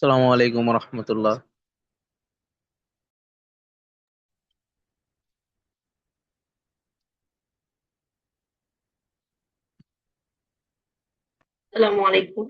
আসসালামু আলাইকুম রহমতুল্লাহ। আসসালামু আলাইকুম।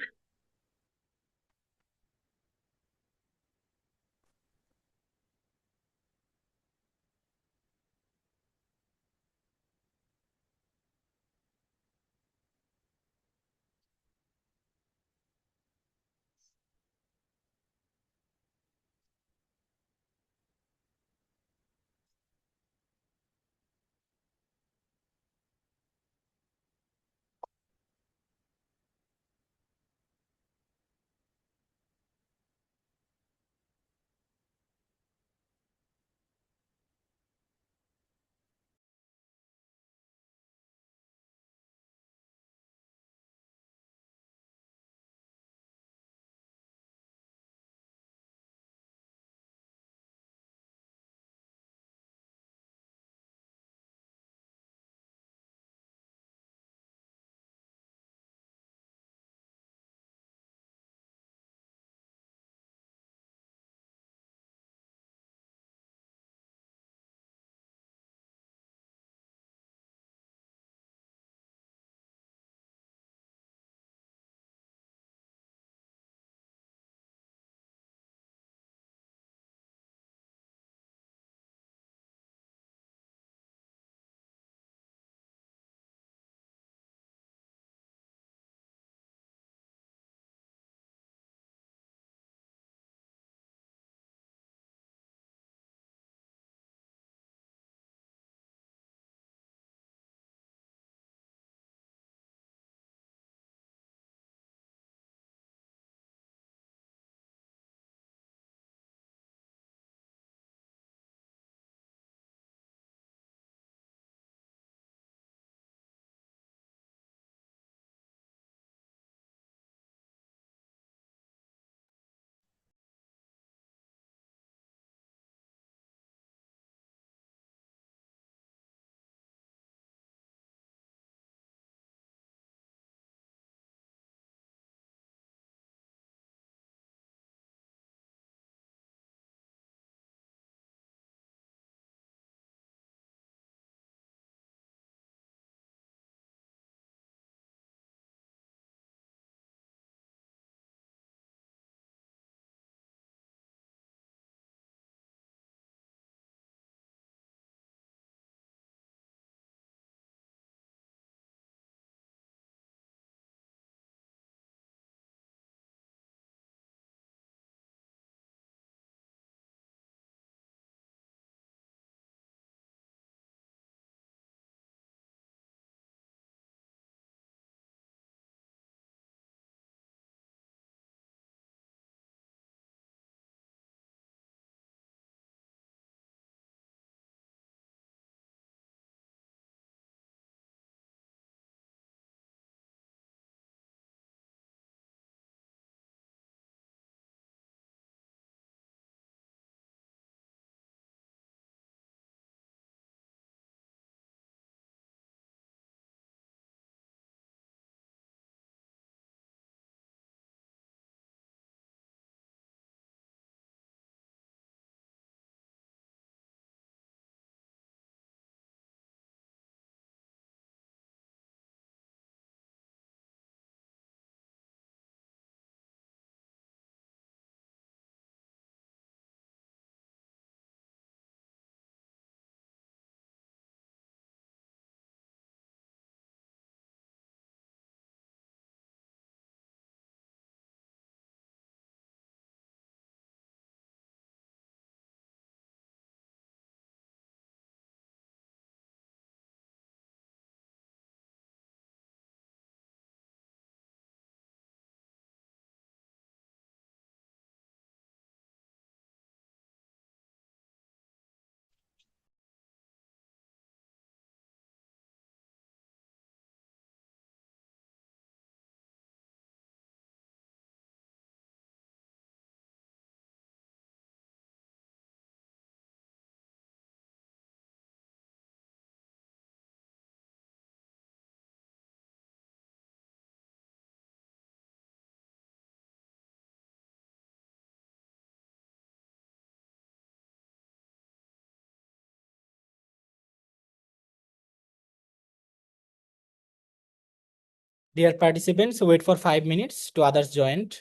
Dear participants, wait for 5 minutes to others joined.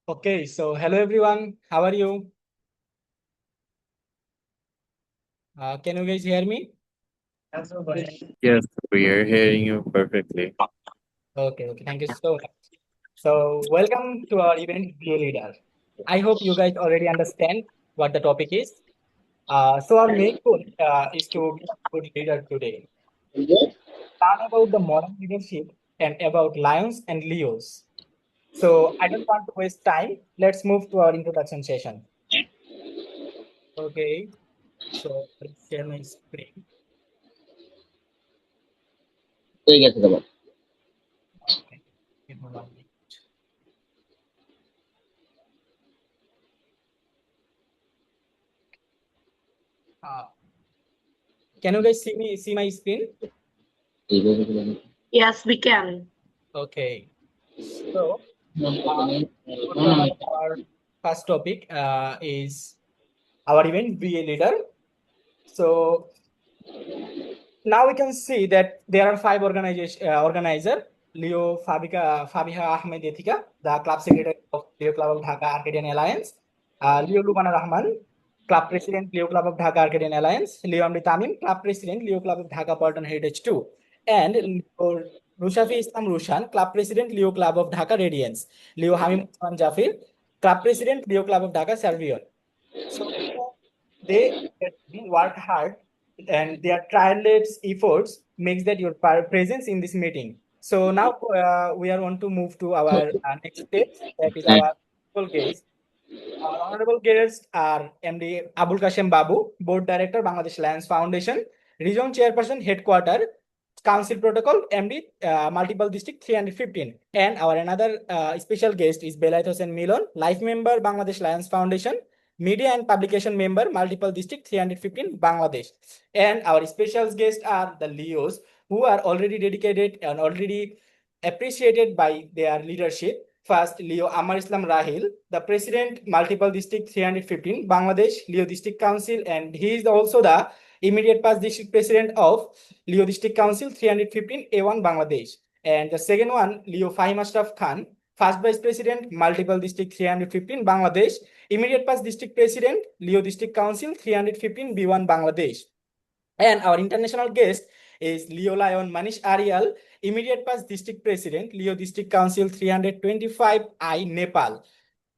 Okay, so hello everyone. How are you? Can you guys hear me? Yes, we are hearing you perfectly. Okay, thank you so much. So, welcome to our event, Be a Leader. I hope you guys already understand what the topic is. Our main goal is to be a good leader today. Learn about the modern leadership and about lions and leos. So I don't want to waste time. Let's move to our introduction session. Okay. So let's share my screen. হয়ে গেছে তোমার। Okay. Give me 1 minute. Uh, can you guys see my screen? এইভাবে তো মানে Yes, we can. Okay. So go to our first topic is our event be a leader. So now we can see that there are five organizer Leo Fabiha Ahmed Etika, the club secretary of Leo Club of Dhaka Arcadian Alliance, Leo Lubana Rahman, club president Leo Club of Dhaka Arcadian Alliance, Leo Amri Tamim, club president Leo Club of Dhaka Pardon Heritage 2, and Leo Rushafi Islam Rushan, club president Leo Club of Dhaka Radiance, Leo Hamim Usman Jafir, club president Leo Club of Dhaka Servion. So they work hard and their tireless efforts makes that your presence in this meeting. So now we are on to move to our next step, that is our honorable guest. Our honorable guests are MD Abul Kashem Babu, Board Director, Bangladesh Lions Foundation, Region Chairperson, Headquarter, Council Protocol, MD, Multiple District 315. And our another special guest is Belayat Hossein Milon, Life Member, Bangladesh Lions Foundation, Media and Publication Member, Multiple District 315, Bangladesh. And our special guests are the Leos, who are already dedicated and already appreciated by their leadership. First, Leo Amar Islam Rahil, the President, Multiple District 315, Bangladesh, Leo District Council, and he is also the immediate past District President of Leo District Council 315 A1 Bangladesh. And the second one, Leo Fahim Ashraf Khan, First Vice President, Multiple District 315 Bangladesh, immediate past District President, Leo District Council 315 B1 Bangladesh. And our international guest is Leo Lion Manish Arial, immediate past District President, Leo District Council 325 I, Nepal.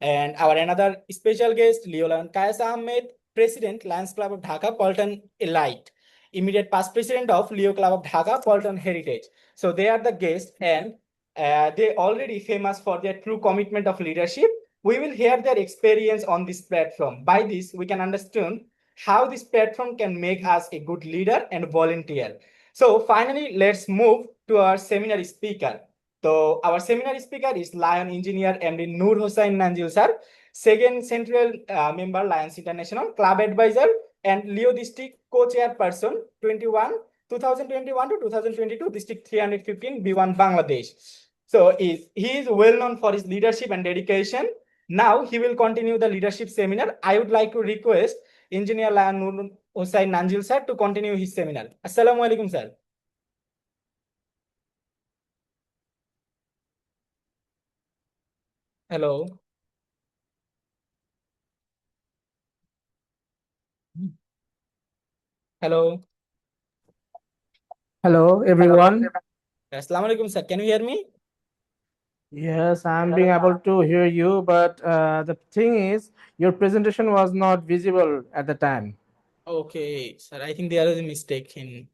And our another special guest, Leo Lion Kayas Ahmed, President, Lions Club of Dhaka, Polton Elite, immediate past President of Leo Club of Dhaka, Polton Heritage. So they are the guests, and they already famous for their true commitment of leadership. We will hear their experience on this platform. By this, we can understand how this platform can make us a good leader and volunteer. So finally, let's move to our seminar speaker. So our seminar speaker is Lion Engineer MD Noor Hossain Nanjil sir, second central member Lions International, club advisor and Leo District co-chairperson 2021 to 2022 District 315 B1 Bangladesh. So he is well known for his leadership and dedication. Now he will continue the leadership seminar. I would like to request Engineer Lion Noor Hossain Nanjil sir to continue his seminar. Assalamu alaikum sir. Hello. Hello. Hello, everyone. Assalamu alaikum sir. Can you hear me? Yes, I'm being able to hear you, but the thing is, your presentation was not visible at the time. Okay, sir. I think there is a mistake in.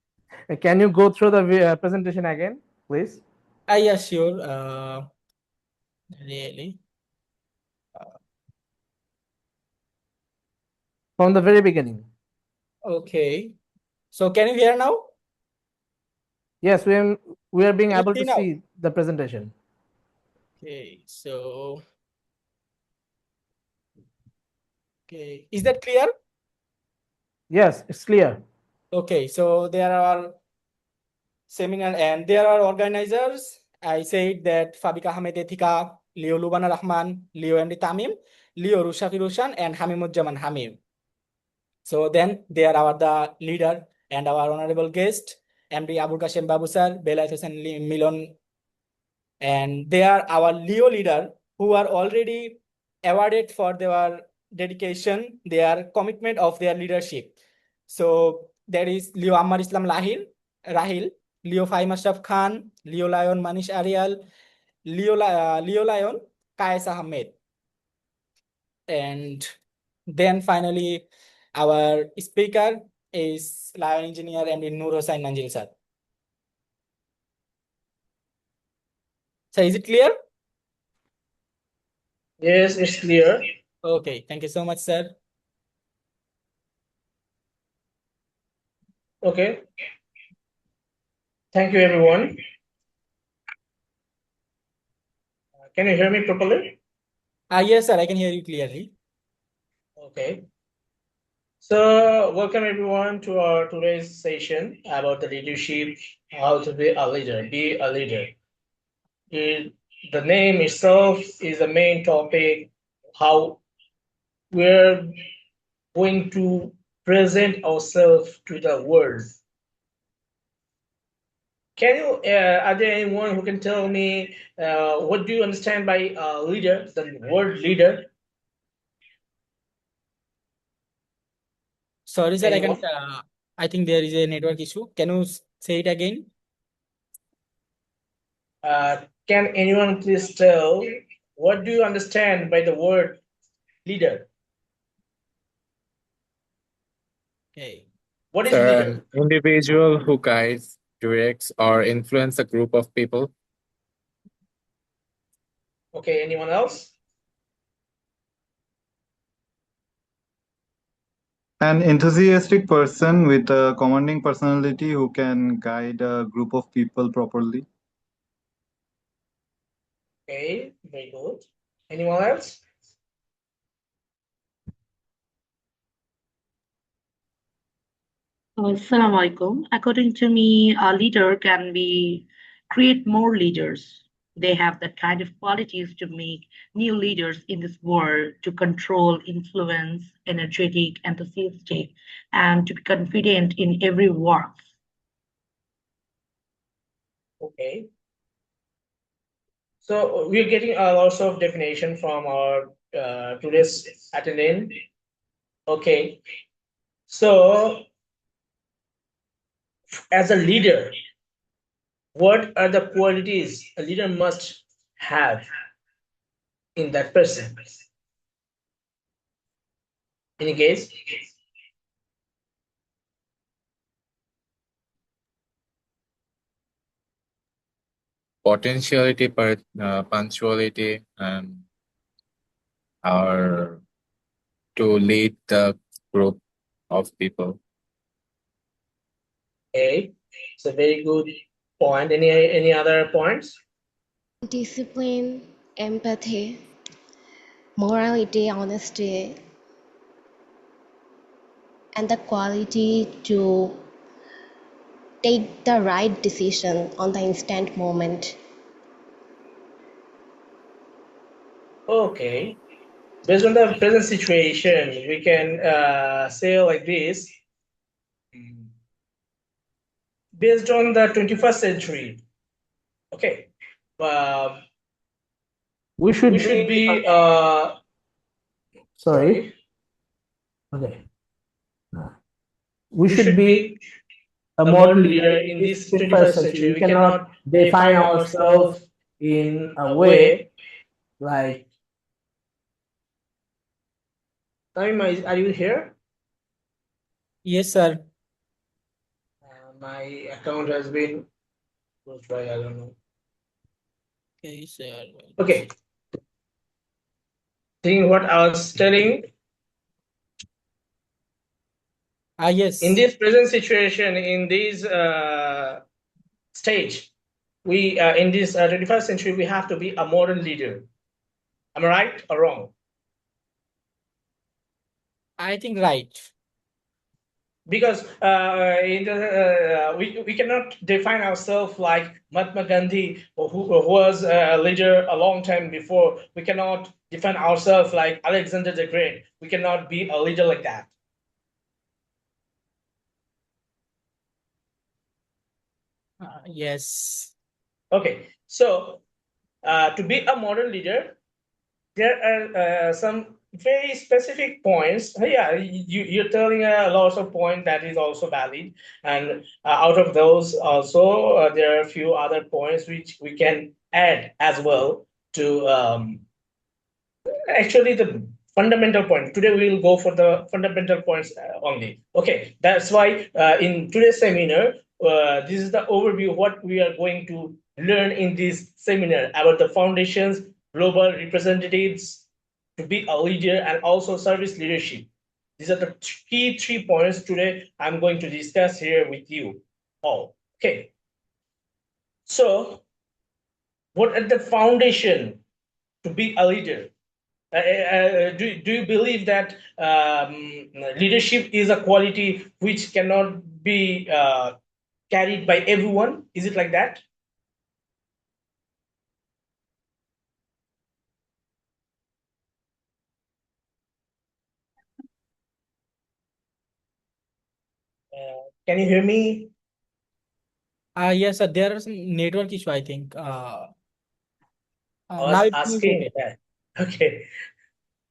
Can you go through the presentation again, please? Yeah, sure. Really. From the very beginning. Okay. So can you hear now? Yes, we are being Can you able to see now? see the presentation. Okay. So. Okay. Is that clear? Yes, it's clear. Okay. So there are seminar and there are organizers. I said that Fabika Ahmed Etika, Leo Lubana Rahman, Leo MD Tamim, Leo Rushafi Rushan, and Hamimudjaman Hamim. So then there are the leader and our honorable guest, MD Abul Kashem Babu sir, Belayat Hossein Milon, and they are our Leo leader who are already awarded for their dedication, their commitment of their leadership. So there is Leo Ammar Islam Rahil, Leo Fahim Ashraf Khan, Leo Lion Manish Arial, Leo Lion Kayes Ahmed. And then finally, our speaker is Lion Engineer MD Noor Hossain Nanjil sir. So is it clear? Yes, it's clear. Okay, thank you so much, sir. Okay. Thank you, everyone. Can you hear me properly? Yes, sir, I can hear you clearly. Okay. So, welcome everyone to our today's session about the leadership, how to be a leader. Be a leader. It, the name itself is the main topic. How we're going to present ourselves to the world. Can you? Are there anyone who can tell me what do you understand by leader? The word leader. Sorry, sir, Anyone? I think there is a network issue. Can you say it again? Can anyone please tell what do you understand by the word leader? Okay. What is Sir, leader? an individual who guides, directs, or influence a group of people. Okay, anyone else? An enthusiastic person with a commanding personality who can guide a group of people properly. Okay, very good. Anyone else? Assalamu alaikum. According to me, a leader can be create more leaders. They have the kind of qualities to make new leaders in this world to control, influence, energetic, enthusiastic, and to be confident in every work. Okay. So we're getting a lots of definition from our today's attendant. Okay. So as a leader, what are the qualities a leader must have in that person? Any case? Potentiality, punctuality, and or to lead the group of people. Okay. It's a very good point. Any other points? Discipline, empathy, morality, honesty, and the quality to take the right decision on the instant moment. Okay. Based on the present situation, we can say like this. Based on the 21st century, okay, uh, we should be sorry. sorry. Okay. We should be A modern leader in this 21st century. We cannot define ourselves in a way like. Naima, are you here? Yes, sir. My account has been closed by, I don't know. Okay, sir. Okay. Seeing what I was telling, Yes. in this present situation, in this stage, we in this 21st century, we have to be a modern leader. Am I right or wrong? I think right. Because we cannot define ourselves like Mahatma Gandhi, who was a leader a long time before. We cannot define ourselves like Alexander the Great. We cannot be a leader like that. Yes. Okay, so to be a modern leader, there are some very specific points. Yeah, you're telling a lot of points that is also valid, and out of those also there are a few other points which we can add as well to actually the fundamental point. Today we will go for the fundamental points only. Okay, that's why in today's seminar, this is the overview what we are going to learn in this seminar about the foundations, global representatives, to be a leader and also service leadership. These are the key 3 points today I'm going to discuss here with you all. Okay. So, what are the foundation to be a leader? Do you believe that leadership is a quality which cannot be carried by everyone? Is it like that? Can you hear me? Yes, sir. There are some network issue, I think. I Now was it seems asking okay. that. Okay.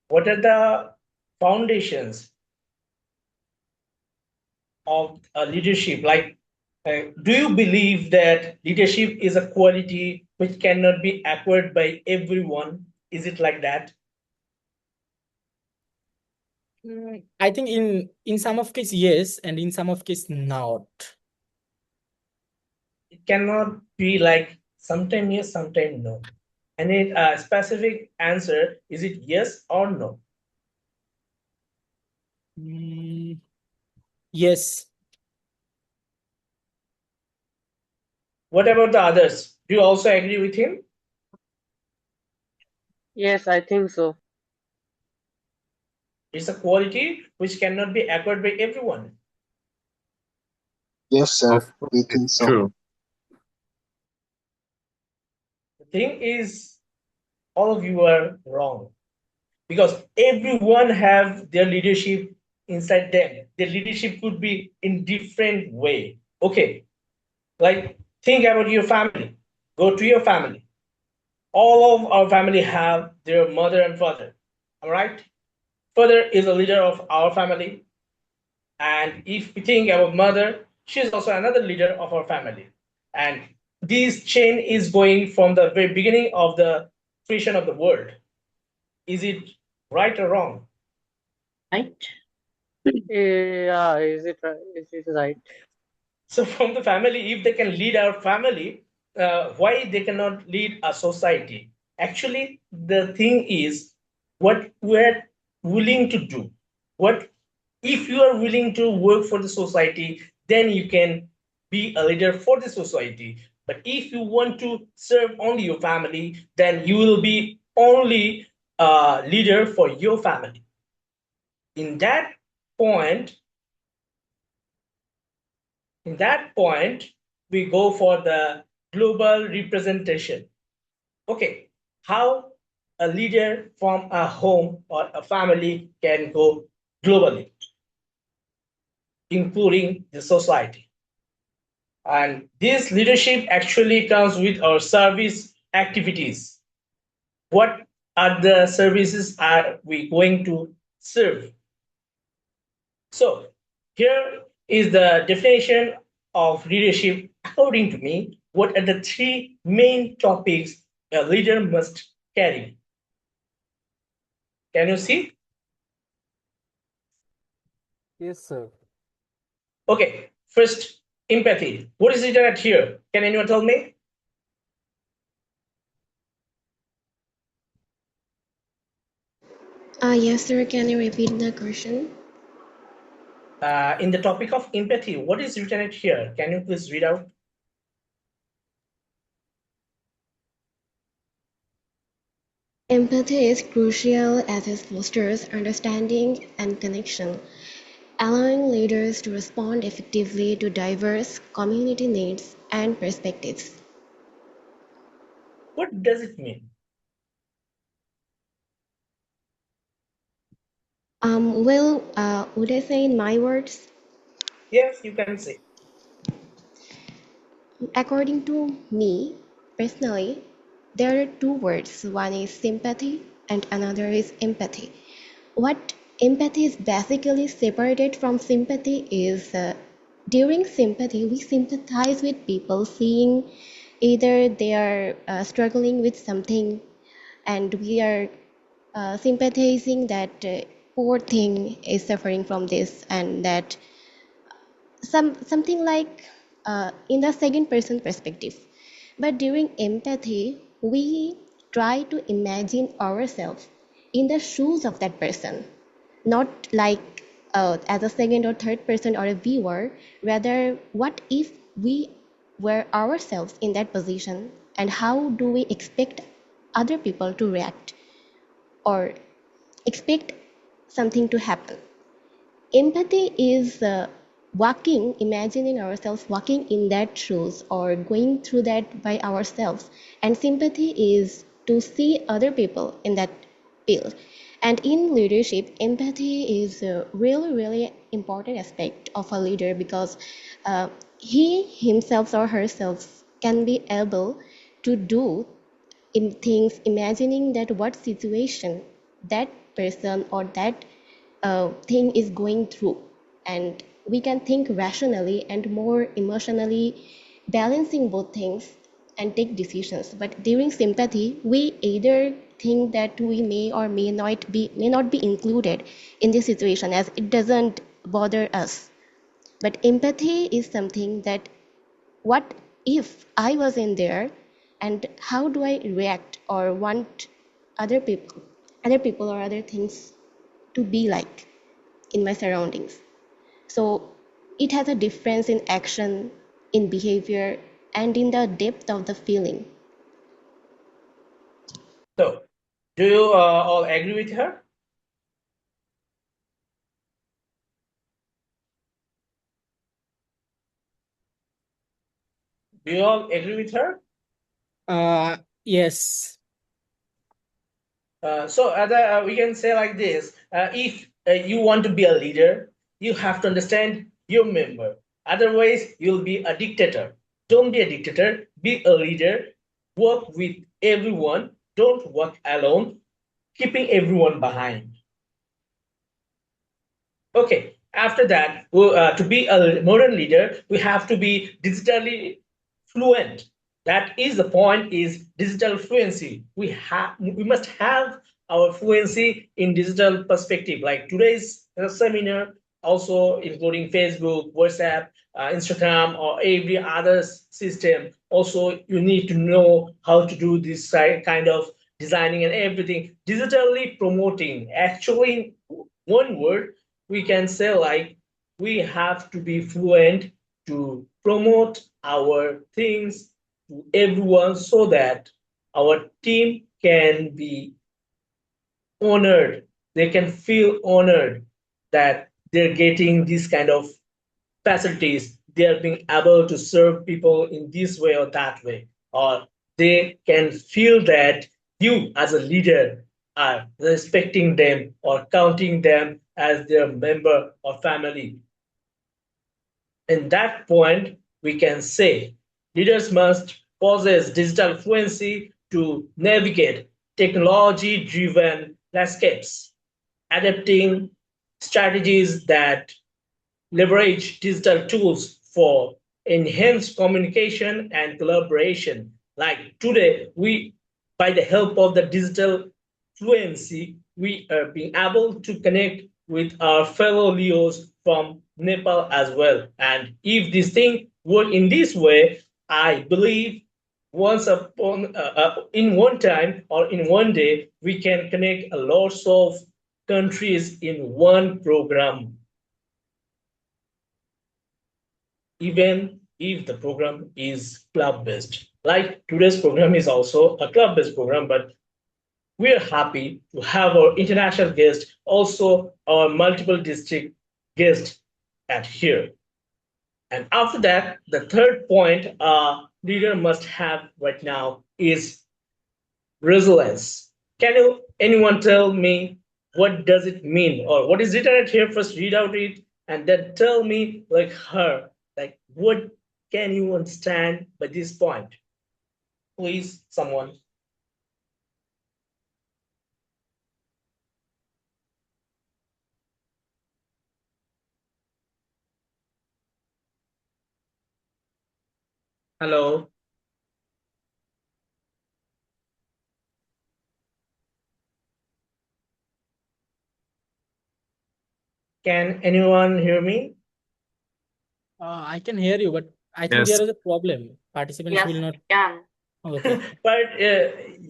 What are the foundations of leadership? Like, do you believe that leadership is a quality which cannot be acquired by everyone? Is it like that? I think in some of case yes, and in some of case not. It cannot be like sometime yes, sometime no. And a specific answer, is it yes or no? Mm, yes. What about the others? Do you also agree with him? Yes, I think so. It's a quality which cannot be acquired by everyone. Yes, sir. Of course, We think it's so. true. The thing is, all of you are wrong because everyone have their leadership inside them. Their leadership could be in different way. Okay, like think about your family. Go to your family. All of our family have their mother and father. All right. Father is a leader of our family, and if we think about mother, she is also another leader of our family. And this chain is going from the very beginning of the creation of the world. Is it right or wrong? Right? Yeah, is it right? Is it right? So from the family, if they can lead our family, why they cannot lead a society? Actually, the thing is what we're willing to do. What if you are willing to work for the society, then you can be a leader for the society. But if you want to serve only your family, then you will be only a leader for your family. In that point, In that point, we go for the global representation. Okay, how a leader from a home or a family can go globally, including the society. And this leadership actually comes with our service activities. What are the services are we going to serve? So here is the definition of leadership according to me. What are the three main topics a leader must carry? Can you see? Yes, sir. Okay, first, empathy. What is written at here? Can anyone tell me? Yes, sir. Can you repeat the question? In the topic of empathy, what is written at here? Can you please read out? Empathy is crucial as it fosters understanding and connection, allowing leaders to respond effectively to diverse community needs and perspectives. What does it mean? Would I say in my words? Yes, you can say. According to me, personally, there are two words. One is sympathy and another is empathy. What empathy is basically separated from sympathy is during sympathy, we sympathize with people, seeing either they are struggling with something and we are sympathizing that poor thing is suffering from this and that something like in the second person perspective. But during empathy we try to imagine ourselves in the shoes of that person, not like as a second or third person or a viewer. Rather, what if we were ourselves in that position, and how do we expect other people to react or expect something to happen? Empathy is imagining ourselves walking in that shoes or going through that by ourselves. And sympathy is to see other people in that field. And in leadership, empathy is a really, really important aspect of a leader, because he himself or herself can be able to do in things, imagining that what situation that person or that thing is going through, and we can think rationally and more emotionally, balancing both things and take decisions. But during sympathy, we either think that we may not be included in this situation, as it doesn't bother us. But empathy is something that, what if I was in there, and how do I react or want other people or other things to be like in my surroundings? So it has a difference in action, in behavior, and in the depth of the feeling. So, do you all agree with her? Do you all agree with her? Yes. So we can say like this: if you want to be a leader, you have to understand your member. Otherwise, you'll be a dictator. Don't be a dictator. Be a leader. Work with everyone. Don't work alone, keeping everyone behind. Okay. After that, to be a modern leader, we have to be digitally fluent. That is the point, is digital fluency. We must have our fluency in digital perspective, like today's seminar, also including Facebook, WhatsApp, Instagram, or every other system. Also, you need to know how to do this kind of designing and everything, digitally promoting. Actually, in one word, we can say like, we have to be fluent to promote our things to everyone, so that our team can be honored. They can feel honored that they're getting this kind of facilities. They are being able to serve people in this way or that way. Or they can feel that you, as a leader, are respecting them or counting them as their member or family. In that point, we can say leaders must possess digital fluency to navigate technology driven landscapes, adapting strategies that leverage digital tools for enhanced communication and collaboration. Like today, by the help of the digital fluency, we are being able to connect with our fellow Leos from Nepal as well. And if this thing work in this way, I believe once upon in one time or in one day, we can connect a lot of countries in one program, even if the program is club based. Like today's program is also a club based program, but we're happy to have our international guest, also our multiple district guest at here. And after that, the third point a leader must have right now is resilience. Can anyone tell me what does it mean, or what is written here? First read out it and then tell me like her, like what can you understand by this point? Please, someone. Hello. Can anyone hear me? I can hear you, but I think Yes. there is a problem. Participants Yes, will not. can. Okay. But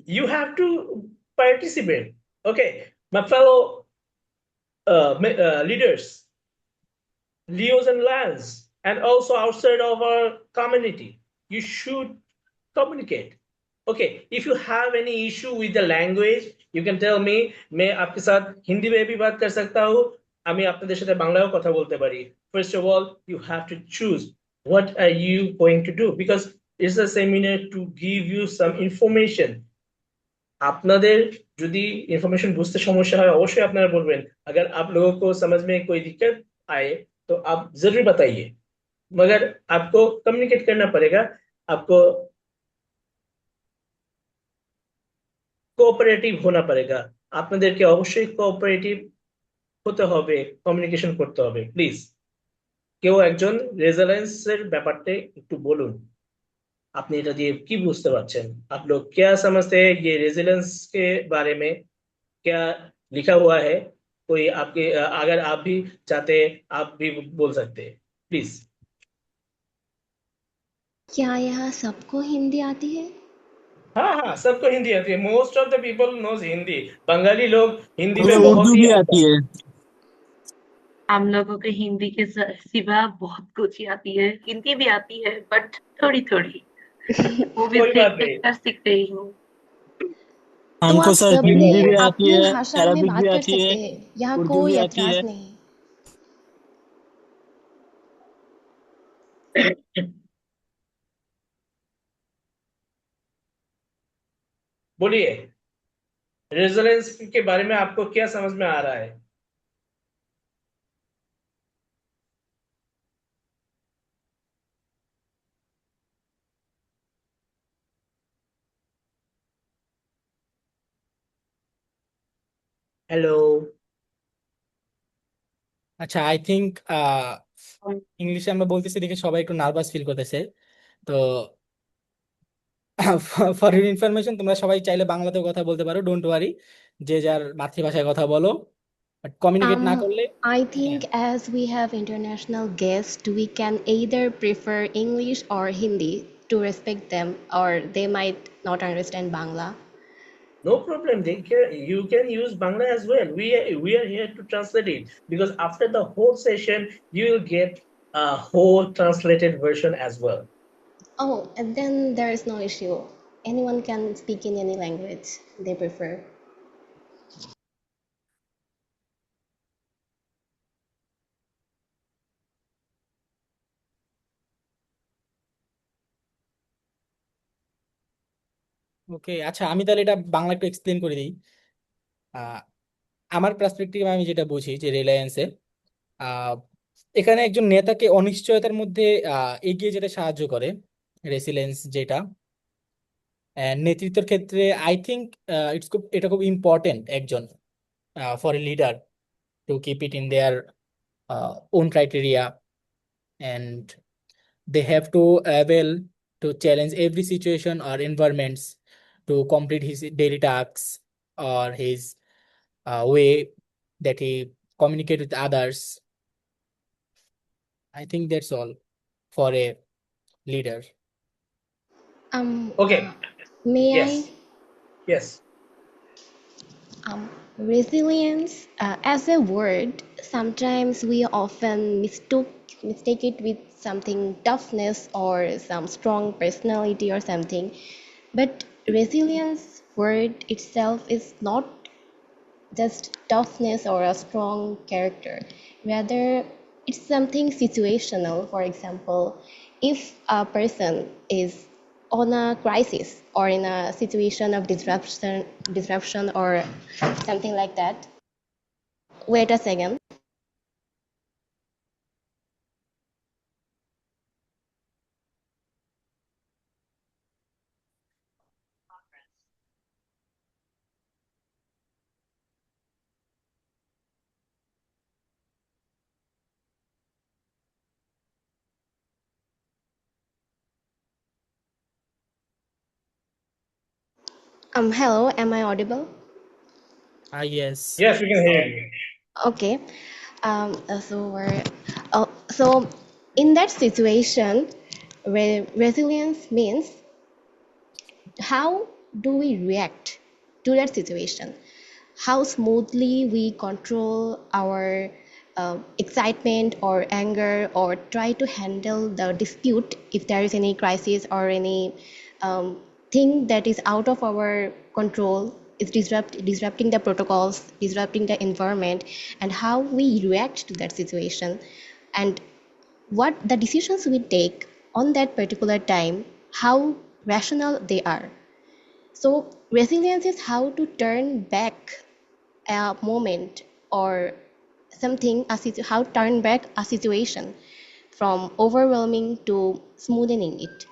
you have to participate. Okay. My fellow leaders, Leos and Lions, and also outside of our community, you should communicate. Okay, if you have any issue with the language, you can tell me. मैं आपके साथ हिंदी में भी बात कर सकता हूँ, আমি আপনাদের সাথে বাংলাও কথা বলতে পারি. First of all, you have to choose what are you going to do, because it's a seminar to give you some information. আপনাদের যদি इंफॉर्मेशन बुझते समस्या है अवश्य আপনারা বলবেন. अगर आप लोगों को समझ में कोई दिक्कत आए तो आप जरूर बताइए, मगर आपको कम्युनिकेट करना पड़ेगा. आपको কোঅপারেটিভ होना पड़ेगा. আপনাদেরকে অবশ্যই কোঅপারেটিভ হতে হবে, কমিউনিকেশন করতে হবে. প্লিজ কেউ একজন রেজাইলেন্সের ব্যাপারটা একটু বলুন. আপনি এটা দিয়ে কি বুঝতে পারছেন? आप लोग क्या समझते हैं ये रेजिलेंस के बारे में? क्या लिखा हुआ है? कोई आपके अगर आप भी चाहते हैं आप भी बोल सकते हैं, प्लीज. क्या यहाँ सबको हिंदी आती है? हाँ हाँ, सबको हिंदी आती है. Most of the people knows Hindi. Bengali लोग हिंदी में मुझे बहुत उर्दू ही भी अच्छा. आती है। हम लोगों को हिंदी के सिवा बहुत कुछ ही आती है. हिंदी भी आती है बट थोड़ी थोड़ी. मूवीज कोई बात देख नहीं. देख कर सीख रही हूँ. तो हमको आप सर सब हिंदी भी लोग आती अपनी है, भाषा में अरबिक भी बात कर आती है, सकते हैं, यहाँ उर्दू कोई भी आती एतराज है। नहीं. बोलिए, रेजोनेंस के बारे में आपको क्या समझ में आ रहा है? हेलो. আচ্ছা, আই থিঙ্ক ইংলিশে আমরা বলতেছি দেখে সবাই একটু নার্ভাস ফিল করতেছে। তো ফর ইউর ইনফরমেশন, তোমরা সবাই চাইলে বাংলাতেও কথা বলতে পারো, ডোন্ট ওয়ারি। যে যার মাতৃভাষায় কথা বলো, বাট কমিউনিকেট না করলে। I হ্যাঁ, think as we have international guests, we can either prefer English or Hindi to respect them, or they might not understand Bangla. No problem. You can use Bangla as well. We are here to translate it, because after the whole session, you will get a whole translated version as well. Oh, and then there is no issue. Anyone can speak in any language they prefer. ওকে। আচ্ছা, আমি তাহলে এটা বাংলা একটু explain করে দিই। আহ, আমার perspective আমি যেটা বুঝি যে রিলায়েন্সে আহ, এখানে একজন নেতাকে অনিশ্চয়তার মধ্যে এগিয়ে যেতে সাহায্য করে রেসিলেন্স যেটা। নেতৃত্বের ক্ষেত্রে আই থিঙ্ক এটা খুব ইম্পর্টেন্ট একজন for a leader to keep it in their own criteria, and they have to able to challenge every situation or environments to complete his daily tasks or his way that he communicate with others. I think that's all for a leader. Okay. May Yes. Yes. Resilience, as a word, sometimes we often mistake it with something toughness or some strong personality or something. But resilience word itself is not just toughness or a strong character. Rather, it's something situational. For example, if a person is on a crisis or in a situation of disruption or something like that. Wait a second. Hello, am I audible? Yes. Yes, we can hear you. Okay. So in that situation, where resilience means how do we react to that situation? how smoothly we control our excitement or anger, or try to handle the dispute if there is any crisis or any thing that is out of our control, is disrupting the protocols, disrupting the environment, and how we react to that situation, and what the decisions we take on that particular time, how rational they are. So resilience is how to turn back a moment or something, how turn back a situation from overwhelming to smoothing it.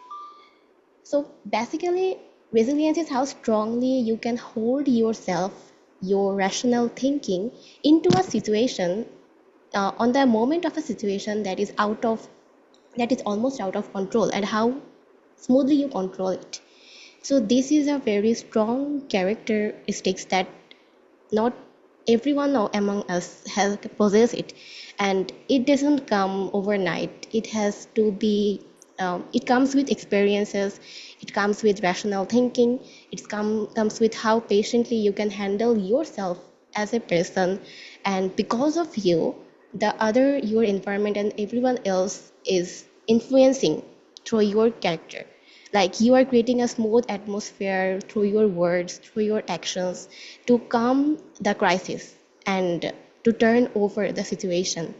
So basically, resilience is how strongly you can hold yourself, your rational thinking, into a situation, on the moment of a situation that is almost out of control, and how smoothly you control it. So this is a very strong characteristics that not everyone among us has possess it, and it doesn't come overnight. It has to be it comes with experiences, it comes with rational thinking, comes with how patiently you can handle yourself as a person, and because of you, the other, your environment and everyone else is influencing through your character. Like you are creating a smooth atmosphere through your words, through your actions, to calm the crisis and to turn over the situation.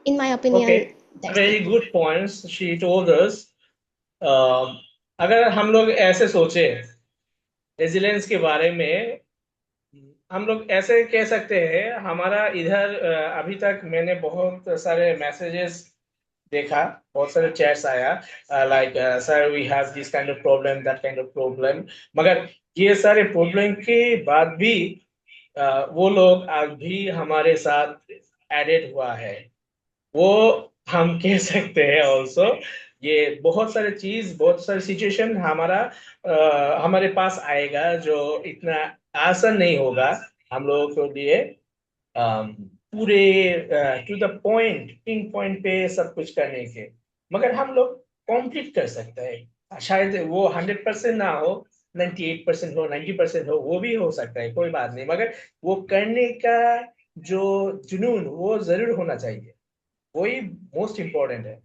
In my opinion, Okay, that's very it. good points she told us. अगर हम लोग ऐसे सोचे resilience के बारे में, हम लोग ऐसे कह सकते हैं हमारा इधर अभी तक मैंने बहुत सारे मैसेजेस देखा, बहुत सारे चैट्स आया, like sir we have this kind of problem, that kind of problem, मगर ये सारे प्रॉब्लम के बाद भी वो लोग अभी हमारे साथ एडेड हुआ है, वो हम कह सकते हैं ऑल्सो। ये बहुत सारे चीज, बहुत सारे सिचुएशन हमारे पास आएगा जो इतना आसान नहीं होगा हम लोगों के लिए पूरे to the point, ping point पे सब कुछ करने के, मगर हम लोग कंप्लीट कर सकते हैं। शायद वो 100% ना हो, 98% हो, 90% हो, वो भी हो सकता है, कोई बात नहीं, मगर वो करने का जो जुनून वो जरूर होना चाहिए, वही मोस्ट इम्पोर्टेंट है।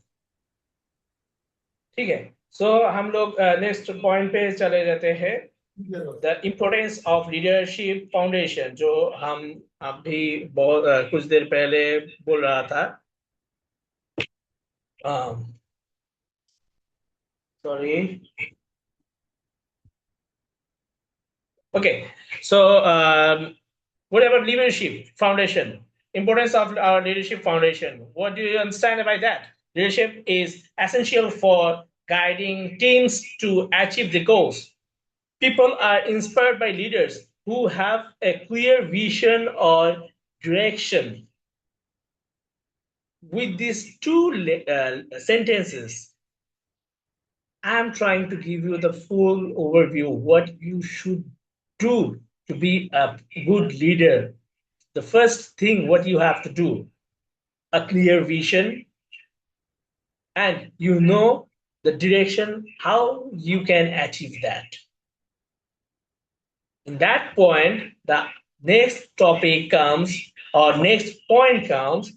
ठीक है, सो हम लोग नेक्स्ट पॉइंट पे चले जाते हैं, the importance of leadership foundation, जो हम अभी बहुत कुछ देर पहले बोल रहा था। Sorry, okay, so whatever leadership foundation, importance of our leadership foundation, what do you understand about that? Leadership is essential for guiding teams to achieve the goals. People are inspired by leaders who have a clear vision or direction. With these two sentences, I'm trying to give you the full overview what you should do to be a good leader. The first thing what you have to do, a clear vision, and you know the direction how you can achieve that. In that point, the next topic comes, or next point comes,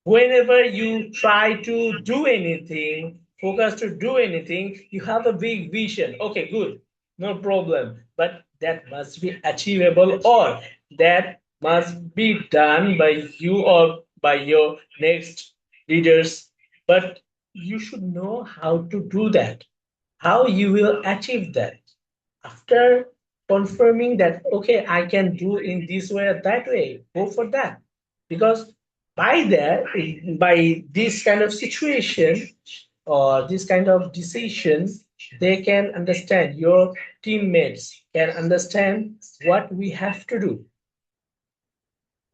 whenever you try to do anything, focus to do anything, you have a big vision. Okay, good, no problem, but that must be achievable, or that must be done by you or by your next leaders, but you should know how to do that, how you will achieve that. After confirming that, okay, I can do in this way or that way, go for that. Because by that, by this kind of situation or this kind of decisions, they can understand, your teammates can understand what we have to do.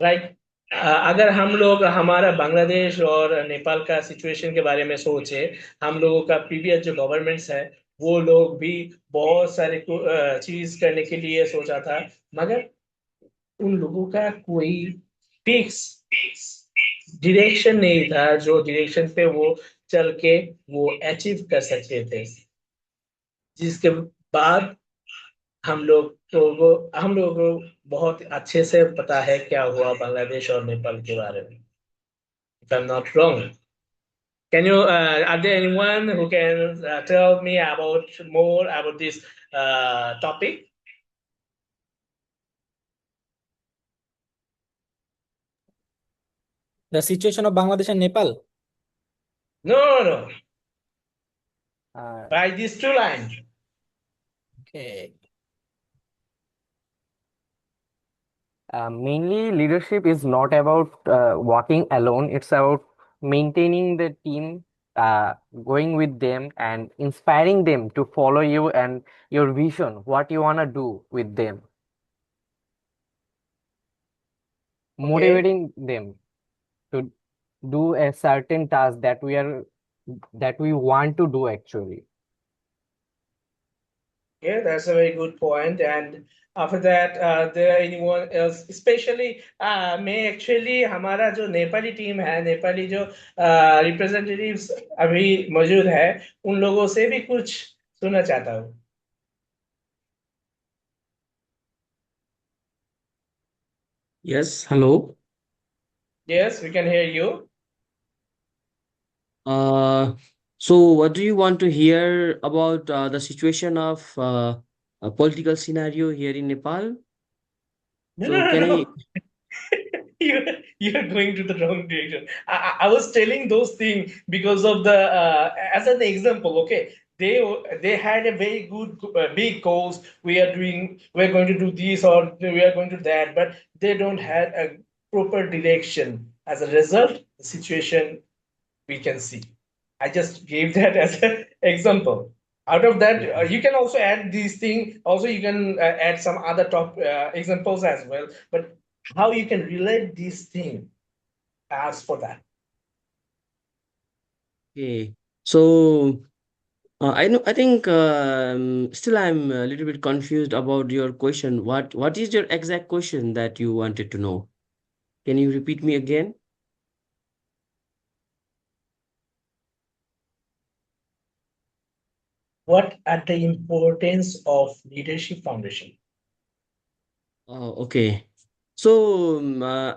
Right, अगर हम लोग हमारा बांग्लादेश और नेपाल का situation के बारे में सोचे, हम लोगों का प्रीवियस जो गवर्नमेंट्स है वो लोग भी बहुत सारे चीज करने के लिए सोचा था, मगर उन लोगों का कोई फिक्स डायरेक्शन नहीं था, जो डायरेक्शन पे वो चल के वो अचीव कर सकते थे। जिसके बाद हम लोगों को बहुत अच्छे से पता है क्या हुआ बांग्लादेश और नेपाल के बारे में. If I'm not wrong. Are there anyone who can tell me about more about this topic? The situation of Bangladesh and Nepal. No. Uh, By these two lines. okay. Mainly, leadership is not about walking alone. It's about maintaining the team, going with them, and inspiring them to follow you and your vision, what you wanna do with them, Okay. motivating them to do a certain task that we want to do actually. Yeah, that's a very good point. And after that, there anyone else, especially मैं actually हमारा जो Nepali team है, नेपाली जो representatives अभी मौजूद है, उन लोगों से भी कुछ सुनना चाहता हूँ. Yes, hello. Yes, we can hear you. Uh, so what do you want to hear about the situation of a political scenario here in Nepal? So can I? No. You're going to the wrong direction. I was telling those things because of the as an example. Okay, they had a very good big goals. We're going to do this or we are going to that, but they don't have a proper direction. As a result, the situation we can see. I just gave that as an example. Out of that, Okay. you can also add these things. Also, you can add some other top examples as well. But how you can relate these things as for that. Okay. So I know. I think still I'm a little bit confused about your question. What is your exact question that you wanted to know? Can you repeat me again? What are the importance of leadership foundation? Oh, okay. So,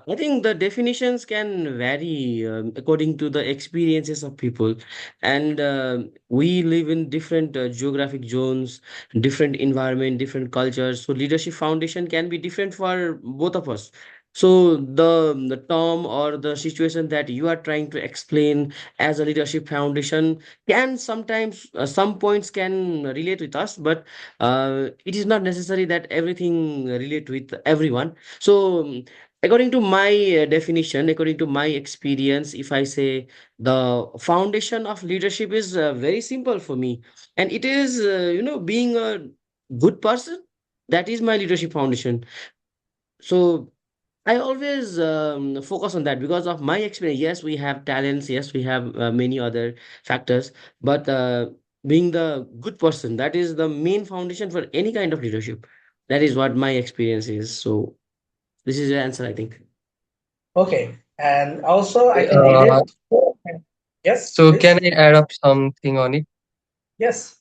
I think the definitions can vary according to the experiences of people, and we live in different geographic zones, different environment, different cultures. So, leadership foundation can be different for both of us. So, the term or the situation that you are trying to explain as a leadership foundation can sometimes some points can relate with us, but it is not necessary that everything relate with everyone. So according to my definition, according to my experience, if I say the foundation of leadership is very simple for me, and it is being a good person. That is my leadership foundation. So I always focus on that because of my experience. Yes, we have talents. Yes, we have many other factors, but being the good person, that is the main foundation for any kind of leadership. That is what my experience is. So this is the answer, I think. Okay, and also I can Uh, relate. Yes, so can please. I add up something on it? Yes.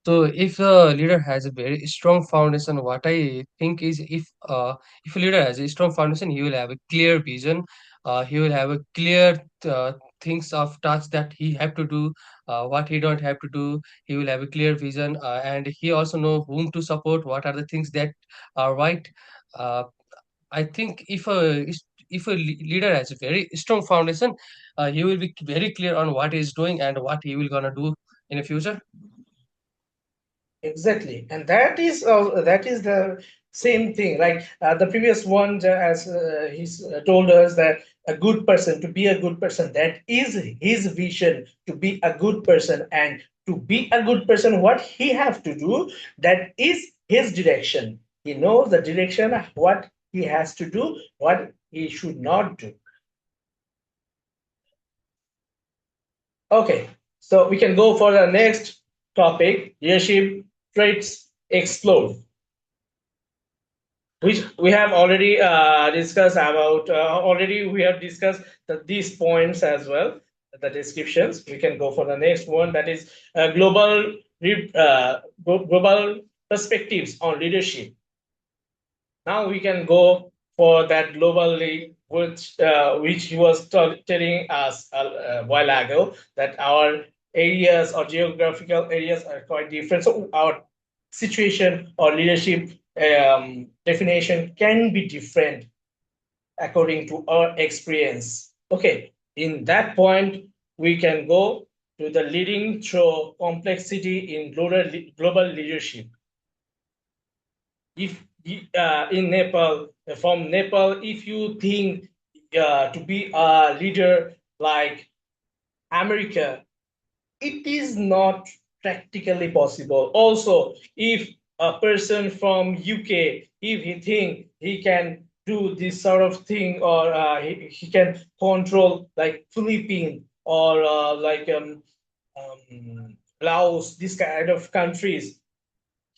So if a leader has a very strong foundation, what I think is if a leader has a strong foundation, he will have a clear vision. He will have a clear things of tasks that he have to do, what he don't have to do. He will have a clear vision, and he also know whom to support. What are the things that are right? Uh, I think if a leader has a very strong foundation, he will be very clear on what he's doing and what he will gonna do in the future. Exactly, and that is the same thing. Like the previous one, as he's told us that a good person to be a good person, that is his vision to be a good person, and to be a good person, what he have to do, that is his direction. He knows the direction of what he has to do, what he should not do. Okay, so we can go for the next topic: leadership traits explode, which we have already discussed about. Already we have discussed these points as well, the descriptions. We can go for the next one, that is global perspectives on leadership. Now we can go for that globally, which he was telling us a while ago, that our areas or geographical areas are quite different. So our situation or leadership definition can be different according to our experience. Okay, in that point, we can go to the leading through complexity in global leadership. If in Nepal, from Nepal, if you think to be a leader like America, it is not practically possible. Also, if a person from UK, if he think he can do this sort of thing, or he can control like Philippines or Laos, this kind of countries,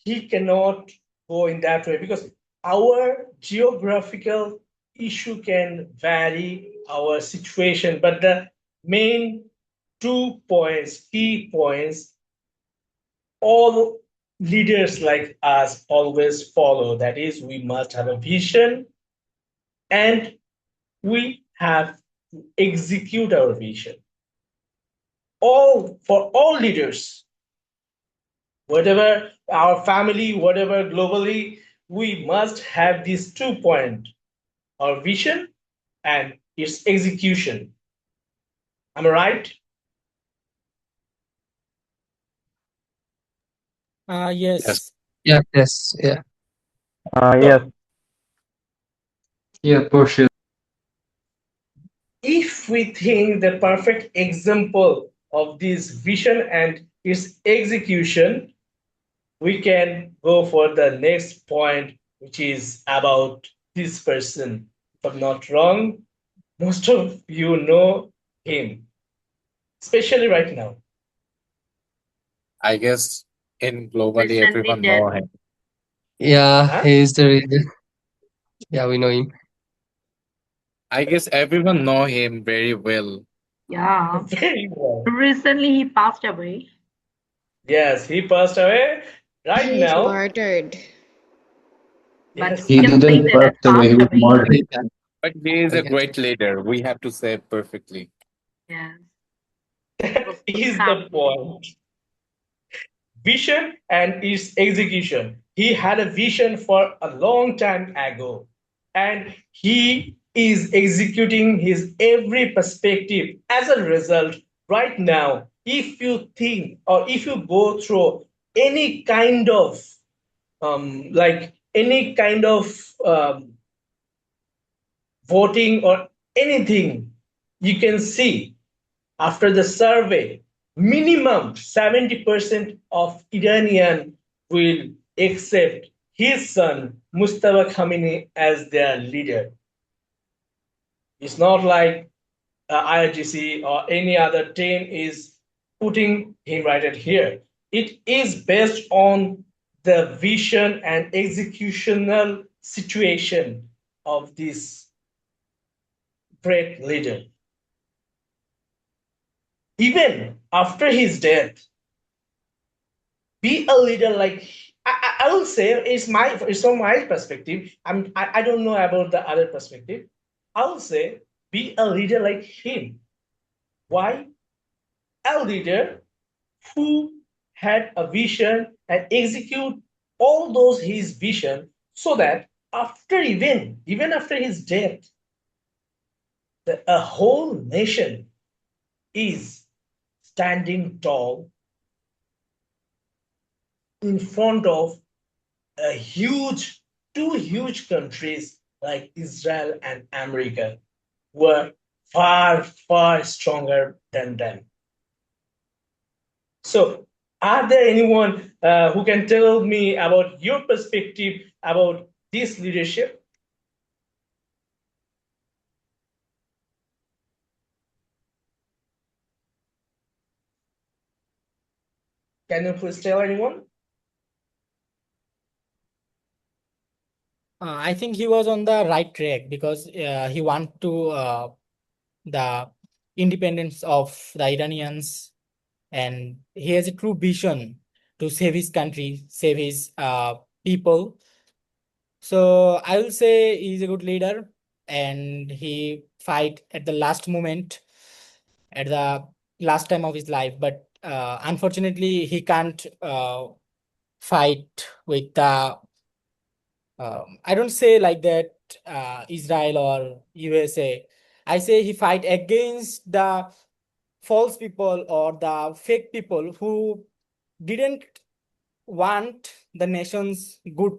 he cannot go in that way because our geographical issue can vary our situation, but the main 2 points, key points, all leaders like us always follow. That is, we must have a vision and we have to execute our vision. All for all leaders, whatever our family, whatever globally, we must have these 2 points: our vision and its execution. Am I right? Yes. Yeah, yes, yeah. Yes. Yeah, for sure. If we think the perfect example of this vision and its execution, we can go for the next point, which is about this person. If I'm not wrong, most of you know him, especially right now. I guess in globally Recently everyone dead. know him. Yeah, Huh? he is the reason. Yeah, we know him. I guess everyone know him very well. Yeah. Very well. Recently he passed away. Yes, he passed away right He is now. martyred. But Yes. we He can say didn't that pass as away, passed he was away. martyred. But he is We a can say. great leader. We have to say perfectly. Yes. That Was good is the family. point. Vision and its execution. He had a vision for a long time ago, and he is executing his every perspective. As a result, right now, if you think or if you go through any kind of any kind of voting or anything, you can see after the survey, minimum 70% of Iranian will accept his son Mustafa Khamenei as their leader. It's not like IRGC or any other team is putting him right at here. It is based on the vision and executional situation of this great leader. Even after his death, be a leader like I will say it's from my perspective. I don't know about the other perspective. I will say be a leader like him. Why? A leader who had a vision and execute all those his vision so that after even after his death, a whole nation is standing tall in front of a huge, two huge countries like Israel and America were far, far stronger than them. So, are there anyone who can tell me about your perspective about this leadership? Can you please tell anyone? I think he was on the right track because he want to the independence of the Iranians, and he has a true vision to save his country, save his people. So I will say he's a good leader, and he fight at the last moment, at the last time of his life. But unfortunately, he can't fight with the. I don't say like that. Israel or USA. I say he fight against the false people or the fake people who didn't want the nation's good.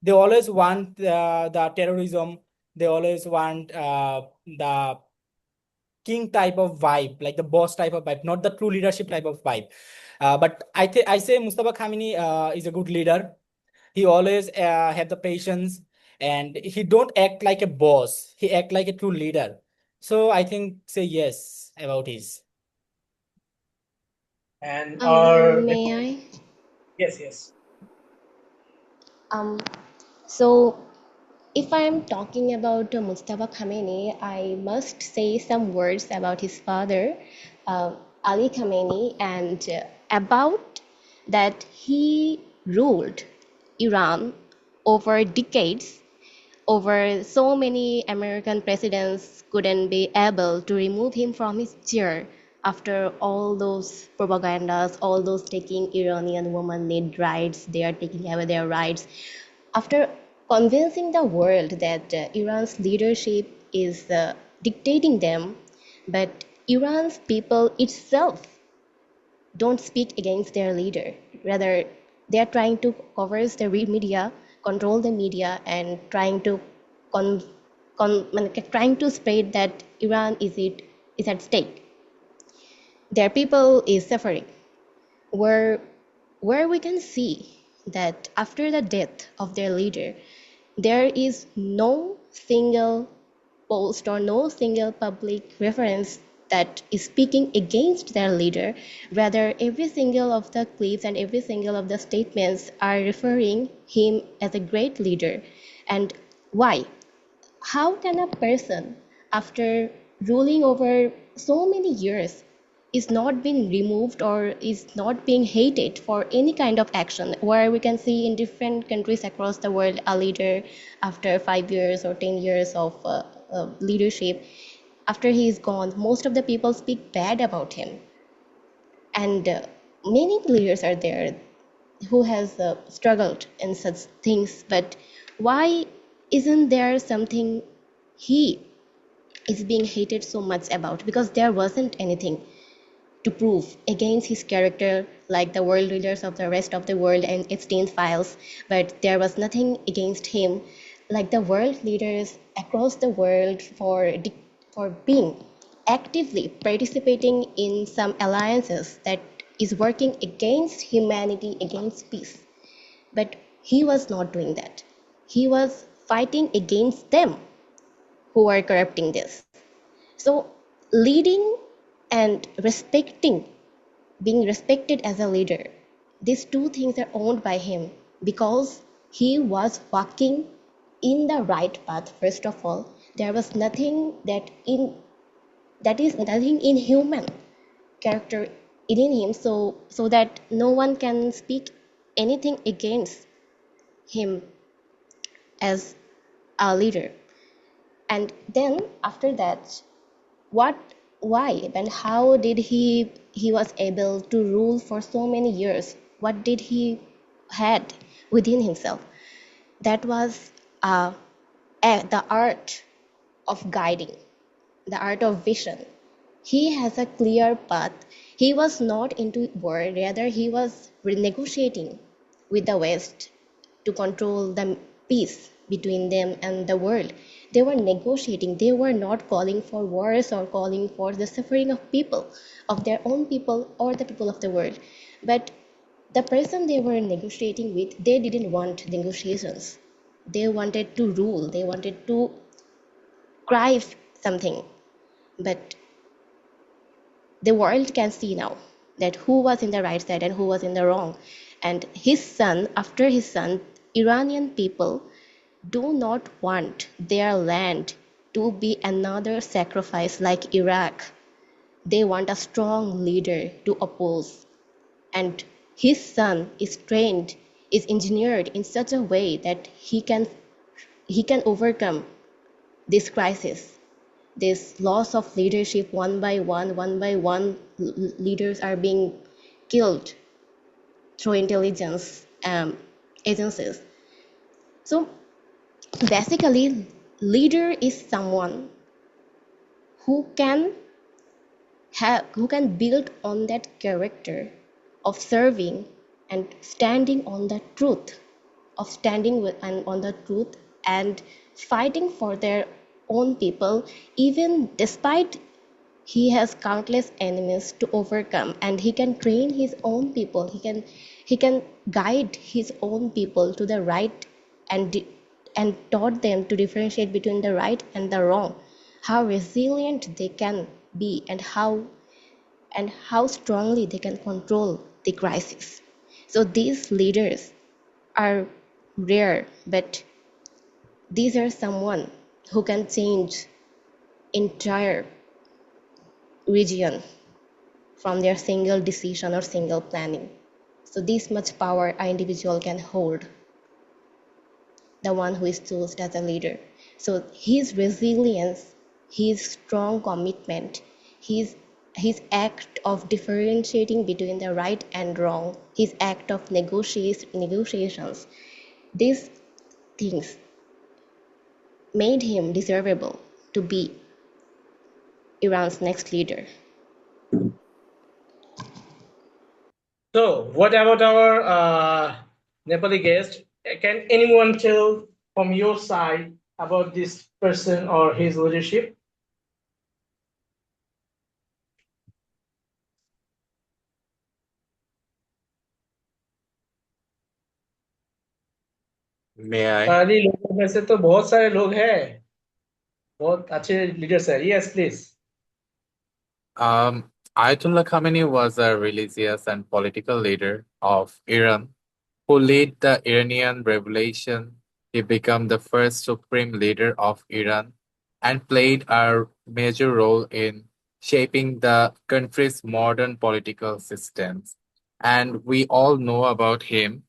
They always want the terrorism. They always want the king type of vibe, like the boss type of vibe, not the true leadership type of vibe. But I say Mustafa Khamenei is a good leader. He always have the patience, and he don't act like a boss. He act like a true leader. So I think say yes about his. And our May I? yes. Um, so if I am talking about Mustafa Khamenei, I must say some words about his father, uh, Ali Khamenei, and about that he ruled Iran over decades. Over so many American presidents couldn't be able to remove him from his chair after all those propagandas, all those taking Iranian women need rights, they are taking away their rights. After convincing the world that Iran's leadership is dictating them, but Iran's people itself don't speak against their leader. Rather, they are trying to cover the media, control the media, and trying to trying to spread that Iran is at stake. Their people is suffering. Where where we can see that after the death of their leader, there is no single post or no single public reference that is speaking against their leader. Rather, every single of the clips and every single of the statements are referring him as a great leader. And why? How can a person, after ruling over so many years, is not being removed or is not being hated for any kind of action, where we can see in different countries across the world a leader after 5 years or 10 years of leadership, after he is gone, most of the people speak bad about him. And many leaders are there who has struggled in such things, but why isn't there something he is being hated so much about? Because there wasn't anything to prove against his character like the world leaders of the rest of the world and Epstein's files, but there was nothing against him like the world leaders across the world for being actively participating in some alliances that is working against humanity, against peace. But he was not doing that. He was fighting against them who are corrupting this. So, leading and respecting, being respected as a leader, these two things are owned by him because he was walking in the right path. First of all, there was nothing that is nothing inhuman character in him, so that no one can speak anything against him as a leader. And then after that, what why and how did he was able to rule for so many years? What did he had within himself? That was the art of guiding, the art of vision. He has a clear path. He was not into war, rather he was renegotiating with the West to control the peace between them and the world. They were negotiating. They were not calling for wars or calling for the suffering of people, of their own people or the people of the world. But the person they were negotiating with, they didn't want negotiations. They wanted to rule. They wanted to cry something. But the world can see now that who was in the right side and who was in the wrong. And his son, after his son, Iranian people do not want their land to be another sacrifice like Iraq. They want a strong leader to oppose. And his son is trained, is engineered in such a way that he can overcome this crisis, this loss of leadership. One by one leaders are being killed through intelligence agencies. So basically, leader is someone who can who can build on that character of serving and standing on the truth, of standing with and on the truth and fighting for their own people, even despite he has countless enemies to overcome, and he can train his own people, he can guide his own people to the right, and taught them to differentiate between the right and the wrong, how resilient they can be, and how strongly they can control the crisis. So these leaders are rare, but these are someone who can change entire region from their single decision or single planning. So this much power an individual can hold, the one who is chosen as a leader. So his resilience, his strong commitment, his act of differentiating between the right and wrong, his act of negotiations, these things made him deservable to be Iran's next leader. So, what about our Nepali guest? Can anyone tell from your side about this person or his leadership? May I? खाली लोगों में से तो बहुत सारे लोग हैं, बहुत अच्छे लीडर्स हैं. Yes, please. Ayatollah Khamenei was a religious and political leader of Iran who led the Iranian Revolution. He became the first supreme leader of Iran and played a major role in shaping the country's modern political systems. And we all know about him.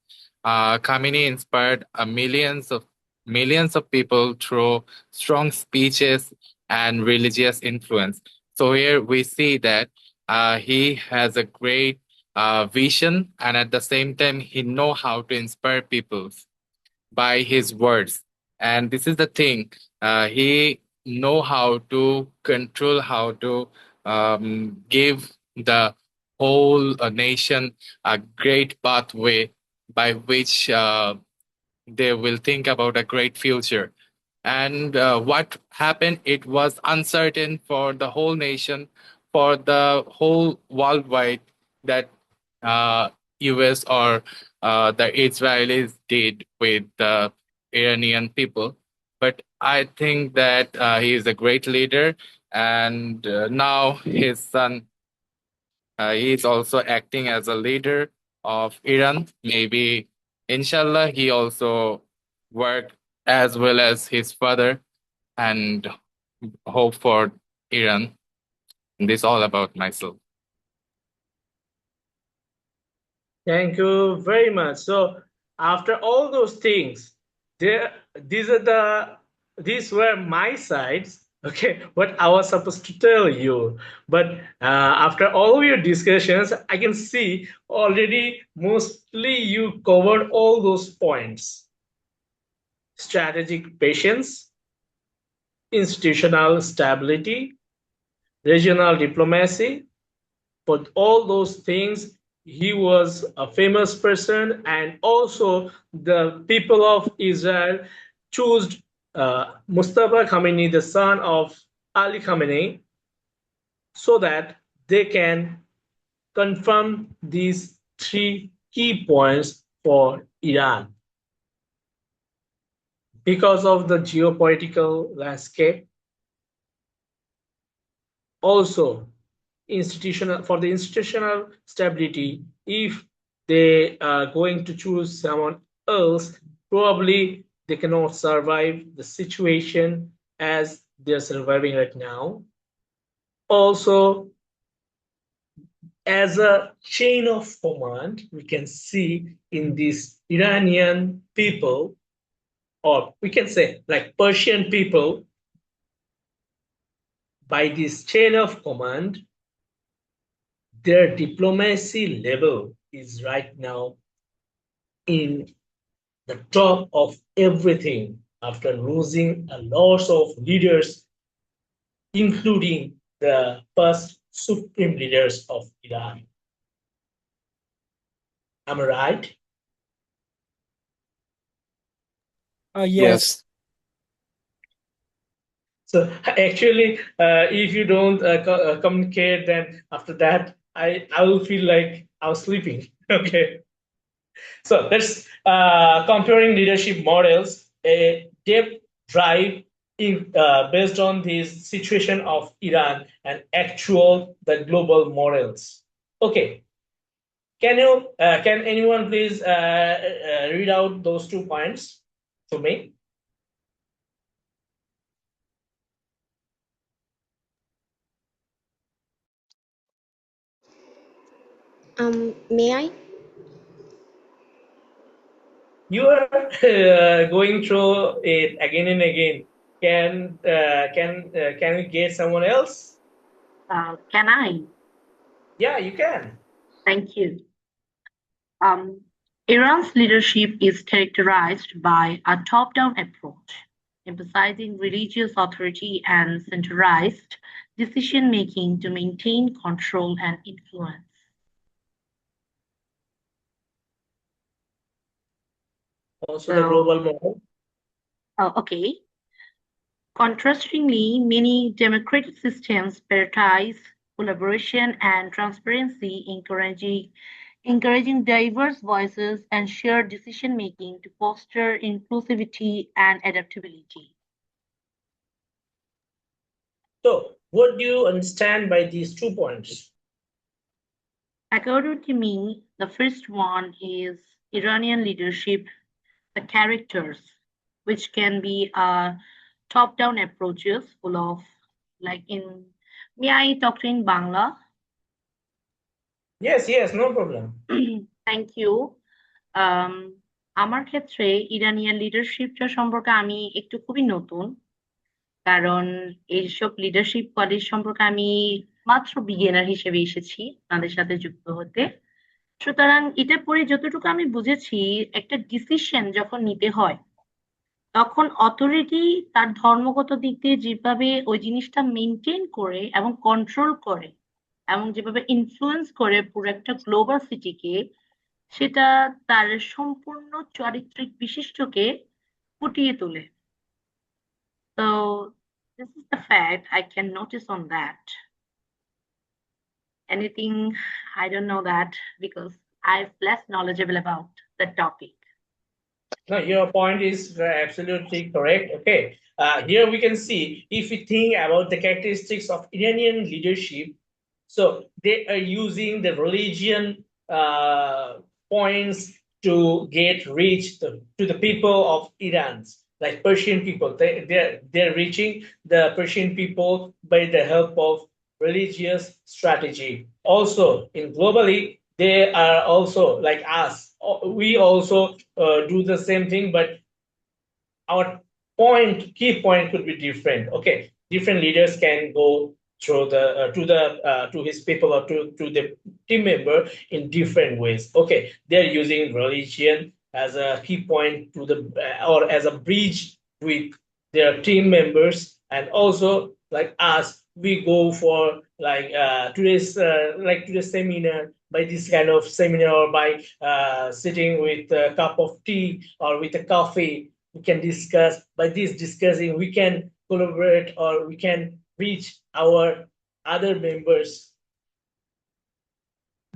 Khamenei inspired millions of people through strong speeches and religious influence. So here we see that he has a great vision, and at the same time he know how to inspire people by his words. And this is the thing, he know how to control, how to give the whole nation a great pathway by which they will think about a great future. And what happened, it was uncertain for the whole nation, for the whole worldwide, that uh, US or the Israelis did with the Iranian people. But I think that he is a great leader, and now his son, he is also acting as a leader of Iran. Maybe, inshallah, he also work as well as his father, and hope for Iran. This all about myself. Thank you very much. So, after all those things, there, these were my sides. Okay, what I was supposed to tell you. But after all of your discussions, I can see already mostly you covered all those points: strategic patience, institutional stability, regional diplomacy. For all those things, he was a famous person, and also the people of Israel chose Mustafa Khamenei, the son of Ali Khamenei, so that they can confirm these three key points for Iran. Because of the geopolitical landscape, also institutional stability, if they are going to choose someone else, probably they cannot survive the situation as they're surviving right now. Also, as a chain of command, we can see in these Iranian people, or we can say like Persian people, by this chain of command, their diplomacy level is right now in the top of everything after losing a lot of leaders, including the first supreme leaders of Iran. Am I right? Yes. Yes. So actually, if you don't communicate, then after that, I will feel like I was sleeping. Okay. So let's comparing leadership models, a depth drive in, based on this situation of Iran and actual the global models. Okay, can anyone please read out those 2 points to me? May I? You are going through it again and again. Can we get someone else? Can I? Yeah, you can. Thank you. Iran's leadership is characterized by a top down approach, emphasizing religious authority and centralized decision making to maintain control and influence. Also the So, global model. okay. Contrastingly, many democratic systems prioritize collaboration and transparency, encouraging diverse voices and shared decision making to foster inclusivity and adaptability. So, what do you understand by these 2 points? According to me, the first one is Iranian leadership, the characters, which can be top down approaches full of, like in, may I talk to in Bangla? Yes, no problem. Thank you. আম আমার ক্ষেত্রে Iranian লিডারশিপটা সম্পর্কে আমি একটু খুবই নতুন। কারণ এইসব লিডারশিপ কোয়ালিটি সম্পর্কে আমি মাত্র বিগিনার হিসেবে এসেছি তাদের সাথে যুক্ত হতে। সুতরাং এটা পড়ে যতটুকু আমি বুঝেছি, একটা ডিসিশন যখন নিতে হয়, তখন অথরিটি তার ধর্মগত দিক দিয়ে যেভাবে ওই জিনিসটা মেইনটেইন করে এবং কন্ট্রোল করে এবং যেভাবে ইনফ্লুয়েন্স করে পুরো একটা গ্লোবাল সিটিকে, সেটা তার সম্পূর্ণ চারিত্রিক বিশিষ্ট্যকে ফুটিয়ে তোলে। So this is the fact I can notice on that. Anything, I don't know that because I'm less knowledgeable about the topic. No, your point is absolutely correct. Okay, here we can see if we think about the characteristics of Iranian leadership. So they are using the religion points to get reach to the people of Iran, like Persian people. They're reaching the Persian people by the help of religious strategy. Also, in globally, they are also like us. We also do the same thing, but our key point could be different. Okay, different leaders can go through the to his people or to the team member in different ways. Okay, they're using religion as a key point to the or as a bridge with their team members, and also like us, we go for like today's seminar by this kind of seminar or by sitting with a cup of tea or with a coffee. We can discuss. By this discussing, we can collaborate or we can reach our other members.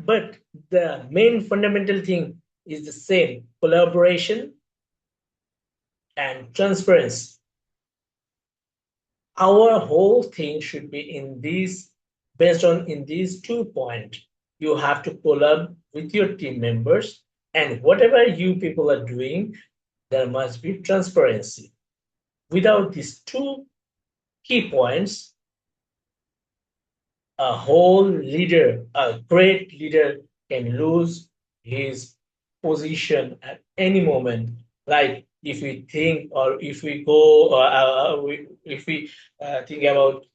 But the main fundamental thing is the same: collaboration and transparency. Our whole thing should be in these, based on in these 2 points. You have to collab with your team members, and whatever you people are doing, there must be transparency. Without these two key points, A whole leader, a great leader, can lose his position at any moment. Like if we think, or if we go, if we think about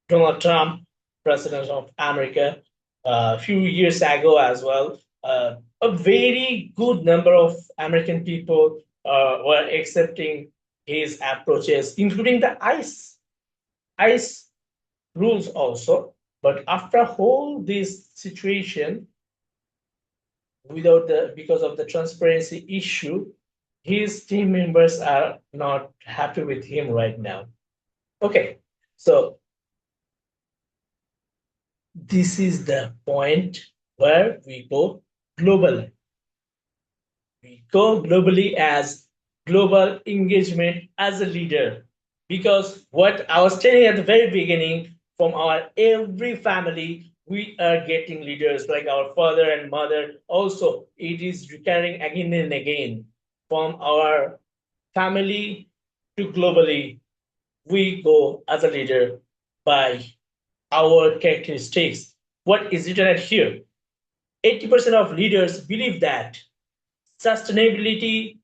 Donald Trump, President of America, a few years ago as well, a very good number of American people were accepting his approaches, including the ICE rules also. But after whole this situation, without the because of the transparency issue, his team members are not happy with him right now. Okay, so this is the point where we go global. We go globally as global engagement as a leader. Because what I was telling at the very beginning, from our every family, we are getting leaders like our father and mother. Also, it is recurring again and again from our family to globally. We go as a leader by our characteristics. What is written at here? 80% of leaders believe that sustainability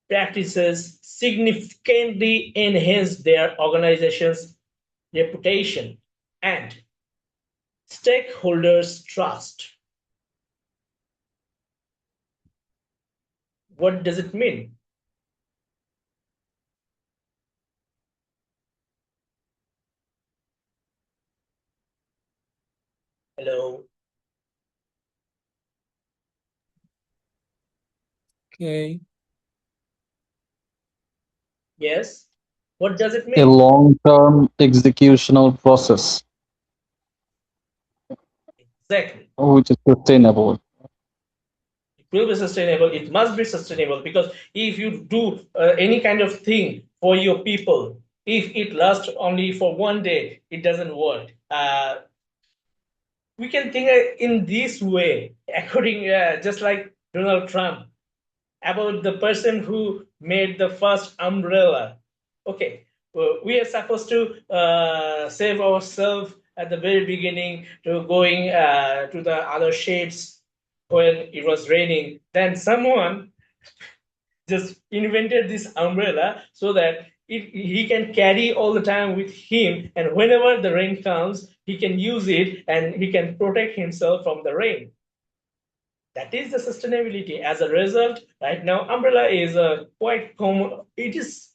practices significantly enhance their organization's reputation and stakeholders' trust. What does it mean? Hello. Okay. Yes. What does it A mean? long-term executional process Exactly. which is sustainable. It will be sustainable. It must be sustainable because if you do any kind of thing for your people, if it lasts only for one day, it doesn't work. We can think in this way, according just like Donald Trump, about the person who made the first umbrella. Okay, well, we are supposed to save ourselves at the very beginning to going to the other shades when it was raining. Then someone just invented this umbrella so that he can carry all the time with him, and whenever the rain comes, he can use it and he can protect himself from the rain. That is the sustainability. As a result, right now umbrella is a quite common. It is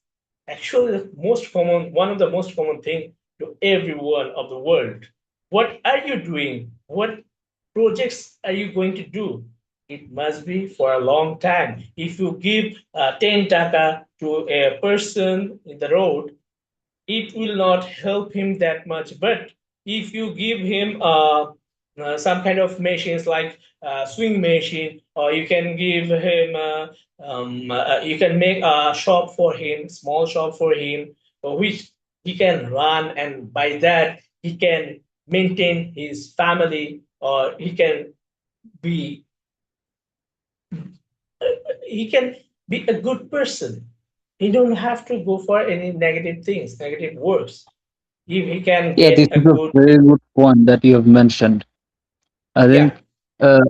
actually the most common, one of the most common thing to everyone of the world. What are you doing? What projects are you going to do? It must be for a long time. If you give 10 taka to a person in the road, it will not help him that much. But if you give him some kind of machines like swing machine, or you can give him, you can make a shop for him, small shop for him, which he can run, and by that he can maintain his family, or be he can be a good person. He don't have to go for any negative things, negative works. If he can Yeah, this get a is a good, very good point that you have mentioned. I yeah, think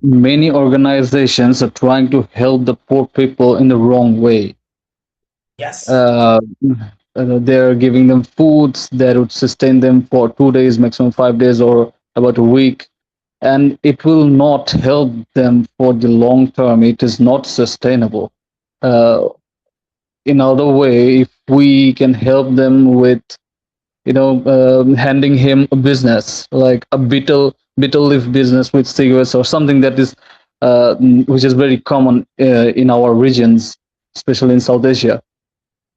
many organizations are trying to help the poor people in the wrong way. yes. Uh, they're giving them foods that would sustain them for 2 days, maximum 5 days, or about a week, and it will not help them for the long term. It is not sustainable. Uh, in other way, if we can help them with handing him a business like a betel leaf business with cigarettes or something that is which is very common in our regions, especially in South Asia.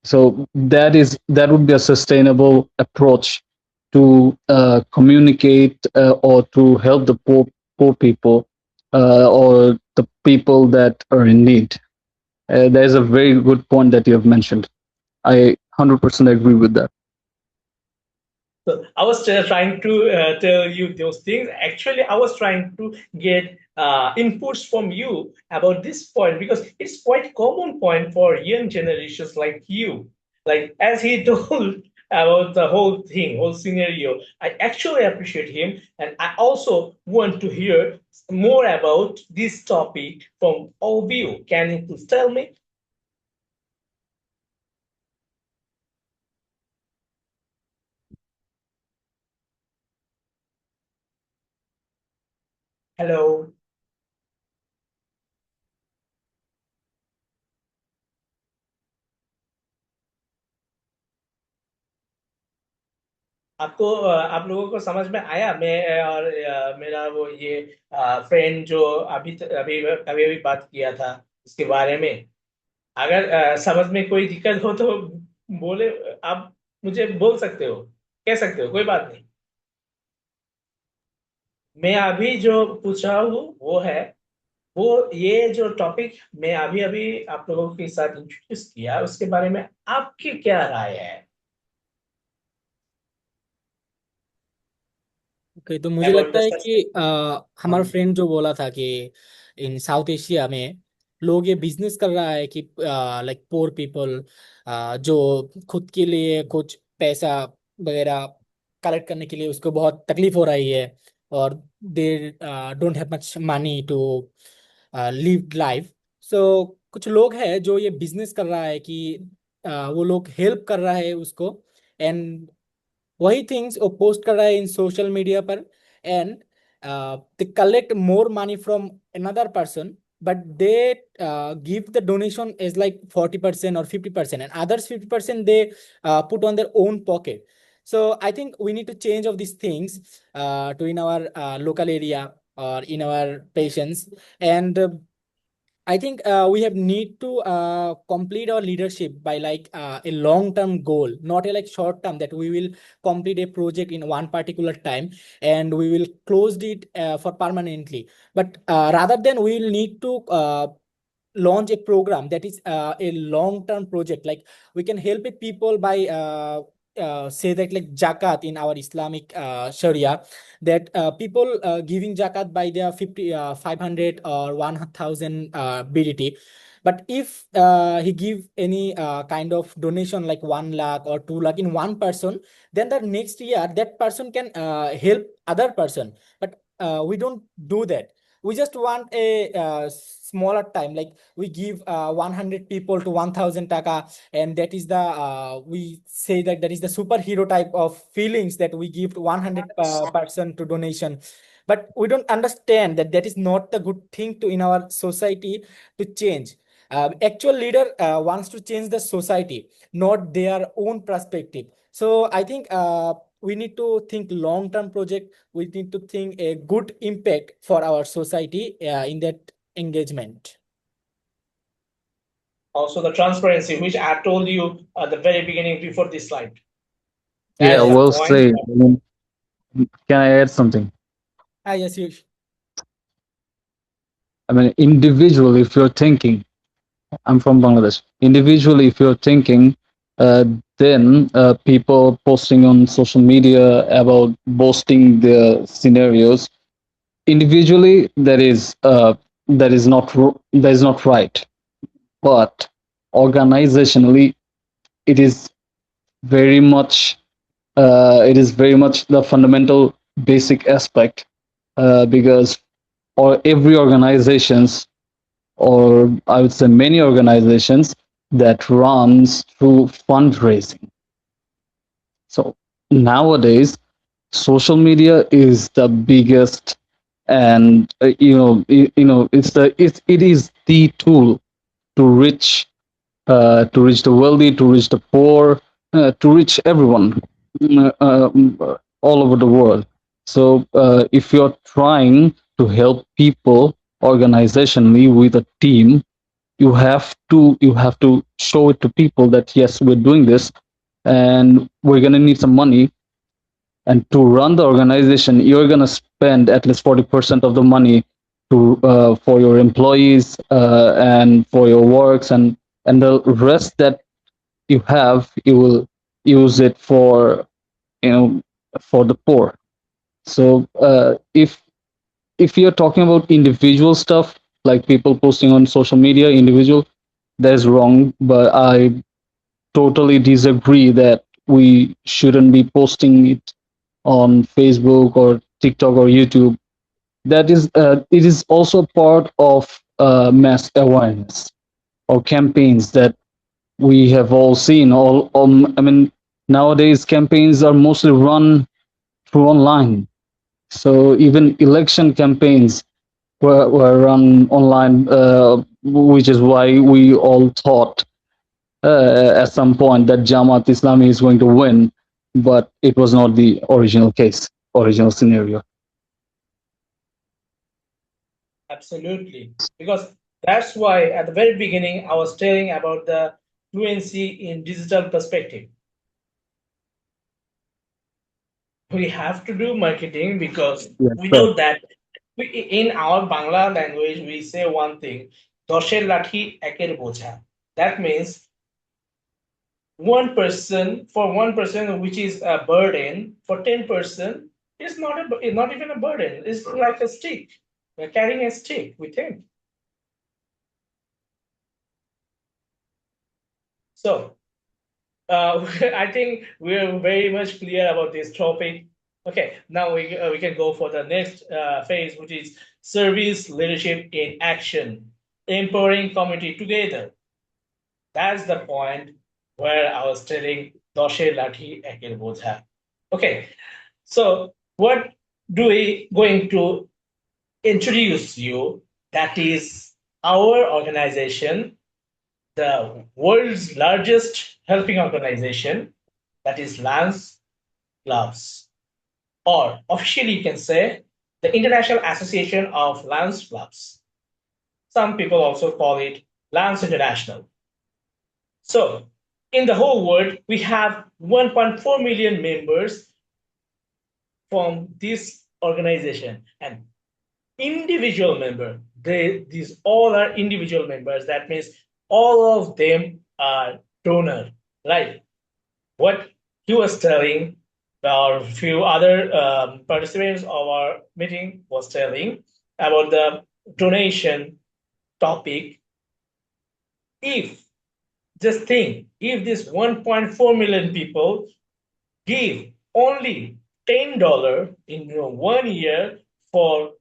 So that would be a sustainable approach to communicate or to help the poor people or the people that are in need. That is a very good point that you have mentioned. I 100% agree with that. So I was trying to tell you those things. Actually, I was trying to get inputs from you about this point because it's quite common point for young generations like you. Like as he told about the whole thing, whole scenario. I actually appreciate him, and I also want to hear more about this topic from all of you. Can you please tell me? Hello. आप लोगों को समझ में आया? मैं और मेरा वो ये फ्रेंड जो अभी अभी अभी अभी बात किया था उसके बारे में। अगर समझ में कोई दिक्कत हो तो बोले, आप मुझे बोल सकते हो, कह सकते हो, कोई बात नहीं। मैं अभी जो पूछ रहा हूँ वो है, वो ये जो टॉपिक मैं अभी अभी आप लोगों के साथ इंट्रोड्यूस किया उसके बारे में आपकी क्या राय है? ओके, तो मुझे अबाउट लगता द है कि हमारा सच। फ्रेंड जो बोला था कि इन साउथ एशिया में लोग ये बिजनेस कर रहा है कि लाइक पोर पीपल जो खुद के लिए कुछ पैसा वगैरह कलेक्ट करने के लिए उसको बहुत तकलीफ हो रही है, और they don't have much money to live life. So कुछ लोग हैं जो ये बिजनेस कर रहा है कि वो लोग हेल्प कर रहा है उसको, एंड वही थिंग्स वो पोस्ट कर रहा है इन सोशल मीडिया पर, and they collect more money from another person, but they give the donation is like 40% or 50%, and others 50% they put on their own pocket. So I think we need to change of these things to in our local area or in our patients. And I think we have need to complete our leadership by like a long-term goal, not a like short-term that we will complete a project in one particular time and we will close it for permanently. But rather than we will need to launch a program that is a long-term project. Like we can help it people by say that like zakat in our Islamic Sharia, that people giving zakat by their 500 or 1000 BDT. But if he give any kind of donation like 1 lakh or 2 lakh in one person, then the next year that person can help other person. But we don't do that. We just want a smaller time, like we give 100 people to 1000 taka, and that is the we say that that is the superhero type of feelings that we give to 100 person to donation. But we don't understand that that is not the good thing to in our society to change. Actual leader wants to change the society, not their own perspective. So I think we need to think long term project. We need to think a good impact for our society in that engagement. Also, the transparency, which I told you at the very beginning before this slide. Yeah, That's Yes. the well point. said. Can I add something? Yes, you. I mean, individually, if you're thinking, I'm from Bangladesh. Individually, if you're thinking, uh, then people posting on social media about boasting their scenarios, individually, that is not right. But organizationally, it is very much it is very much the fundamental basic aspect, because or every organizations, or I would say many organizations, that runs through fundraising. So nowadays, social media is the biggest, and it is the tool to reach to reach the wealthy, to reach the poor, to reach everyone, all over the world. So if you're trying to help people organizationally with a team, you have to show it to people that yes, we're doing this, and we're gonna need some money. And to run the organization, you're gonna spend at least 40% of the money to for your employees and for your works, and the rest that you have, you will use it for, you know for the poor. So if you're talking about individual stuff, like people posting on social media, individual, that is wrong. But I totally disagree that we shouldn't be posting it on Facebook or TikTok or YouTube. That is, it is also part of mass awareness or campaigns that we have all seen. I mean, nowadays campaigns are mostly run through online. So even election campaigns were run online, which is why we all thought at some point that Jamaat Islami is going to win, but it was not the original case, original scenario. Absolutely. Because that's why at the very beginning I was telling about the fluency in digital perspective. We have to do marketing because Yes, we sir. know that in our Bangla language we say one thing, dosher lathi eker boja. That means one person which is a burden for 10% is not even a burden. It's like a stick. We're carrying a stick with him. So I think we're very much clear about this topic. Okay, now we can go for the next phase, which is service leadership in action, empowering community together. That's the point where I was telling Doshe Lathi Ekir Bodha. Okay, so what do we going to introduce you? That is our organization, the world's largest helping organization, that is Lance Clubs, or officially you can say the International Association of Lance Clubs. Some people also call it Lance International. So, in the whole world, we have 1.4 million members from this organization, and individual member. These all are individual members. That means all of them are donor, right? What he was telling, or a few other participants of our meeting was telling about the donation topic. If just think, if this 1.4 million people give only $10 in 1 year for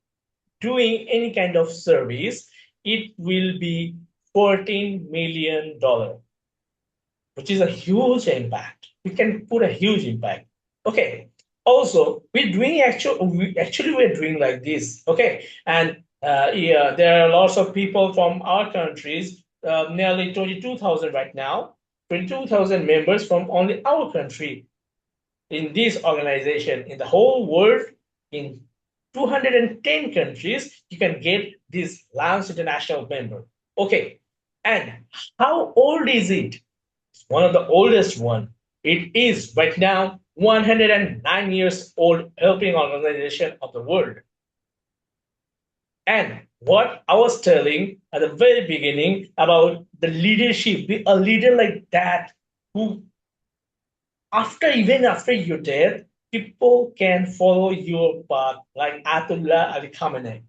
doing any kind of service, it will be $14 million, which is a huge impact. We can put a huge impact. Okay. Also, we're doing like this. Okay, and yeah, there are lots of people from our countries, nearly 22,000 right now, 22,000 members from only our country in this organization in the whole world in 210 countries you can get this Lance International member. Okay, and how old is it? It's one of the oldest one. It is right now 109 years old helping organization of the world. And what I was telling at the very beginning about the leadership, be a leader like that who even after your death, people can follow your path like Atullah Ali Khamenei.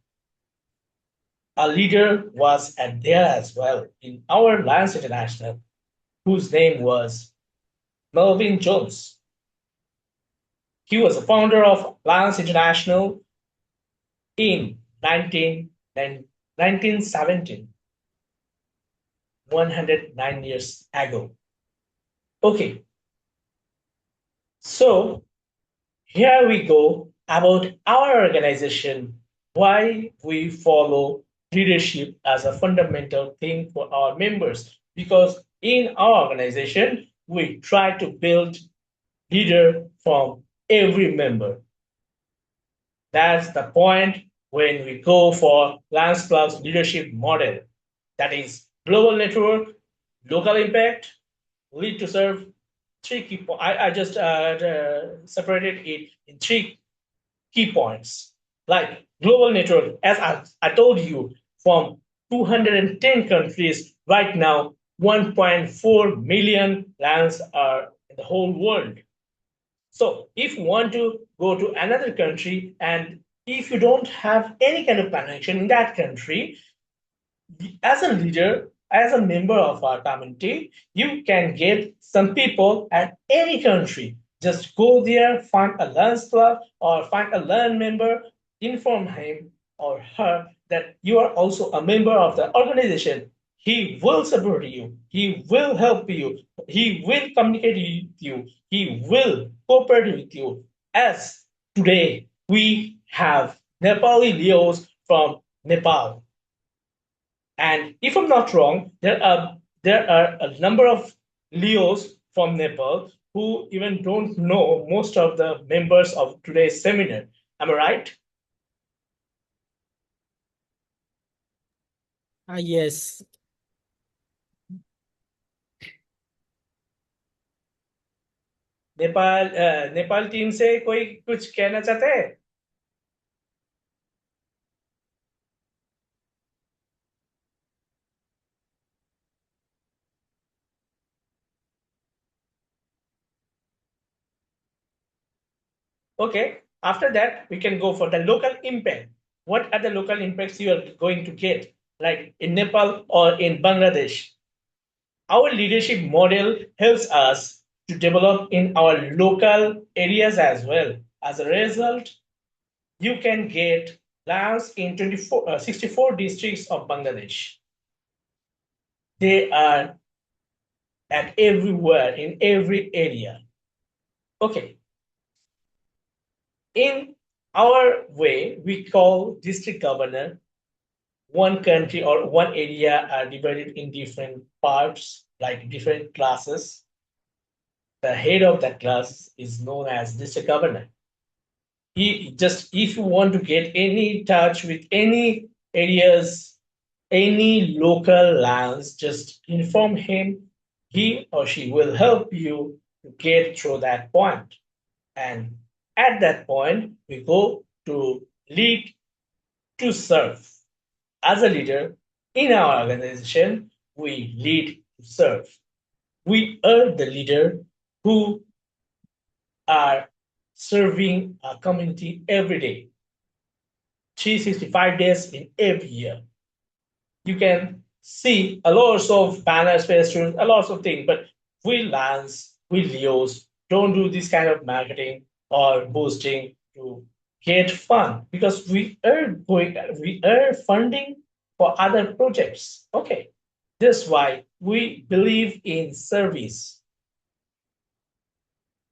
A leader was at there as well in our Lions International, whose name was Melvin Jones. He was the founder of Lions International in 1917, 109 years ago. Okay, so here we go about our organization, why we follow leadership as a fundamental thing for our members. Because in our organization, we try to build leader from every member. That's the point when we go for Lance Club's leadership model. That is global network, local impact, lead to serve, three key points. I just separated it in three key points. Like global network, as I told you, from 210 countries right now, 1.4 million lands are in the whole world. So if you want to go to another country and if you don't have any kind of connection in that country, as a leader, as a member of our community, you can get some people at any country. Just go there, find a Learns Club or find a Learn member, inform him or her that you are also a member of the organization. He will support you, he will help you, he will communicate with you, he will cooperate with you. As today we have Nepali Leos from Nepal. And if I'm not wrong, there are a number of Leos from Nepal who even don't know most of the members of today's seminar. Am I right? Yes. Nepal team से कोई कुछ कहना चाहते हैं? Okay, after that, we can go for the local impact. What are the local impacts you are going to get, like in Nepal or in Bangladesh? Our leadership model helps us to develop in our local areas as well. As a result, you can get lands in 64 districts of Bangladesh. They are at everywhere, in every area. Okay, in our way, we call district governor. One country or one area are divided in different parts, like different classes. The head of that class is known as district governor. He just, if you want to get any touch with any areas, any local lands, just inform him. He or she will help you to get through that point. And at that point, we go to lead to serve. As a leader in our organization, we lead to serve. We are the leader who are serving our community every day, 365 days in every year. You can see a lot of banners, festures, a lot of things, but we Lance, we Leos don't do this kind of marketing or boosting to get fun because we are funding for other projects. Okay. That's why we believe in service.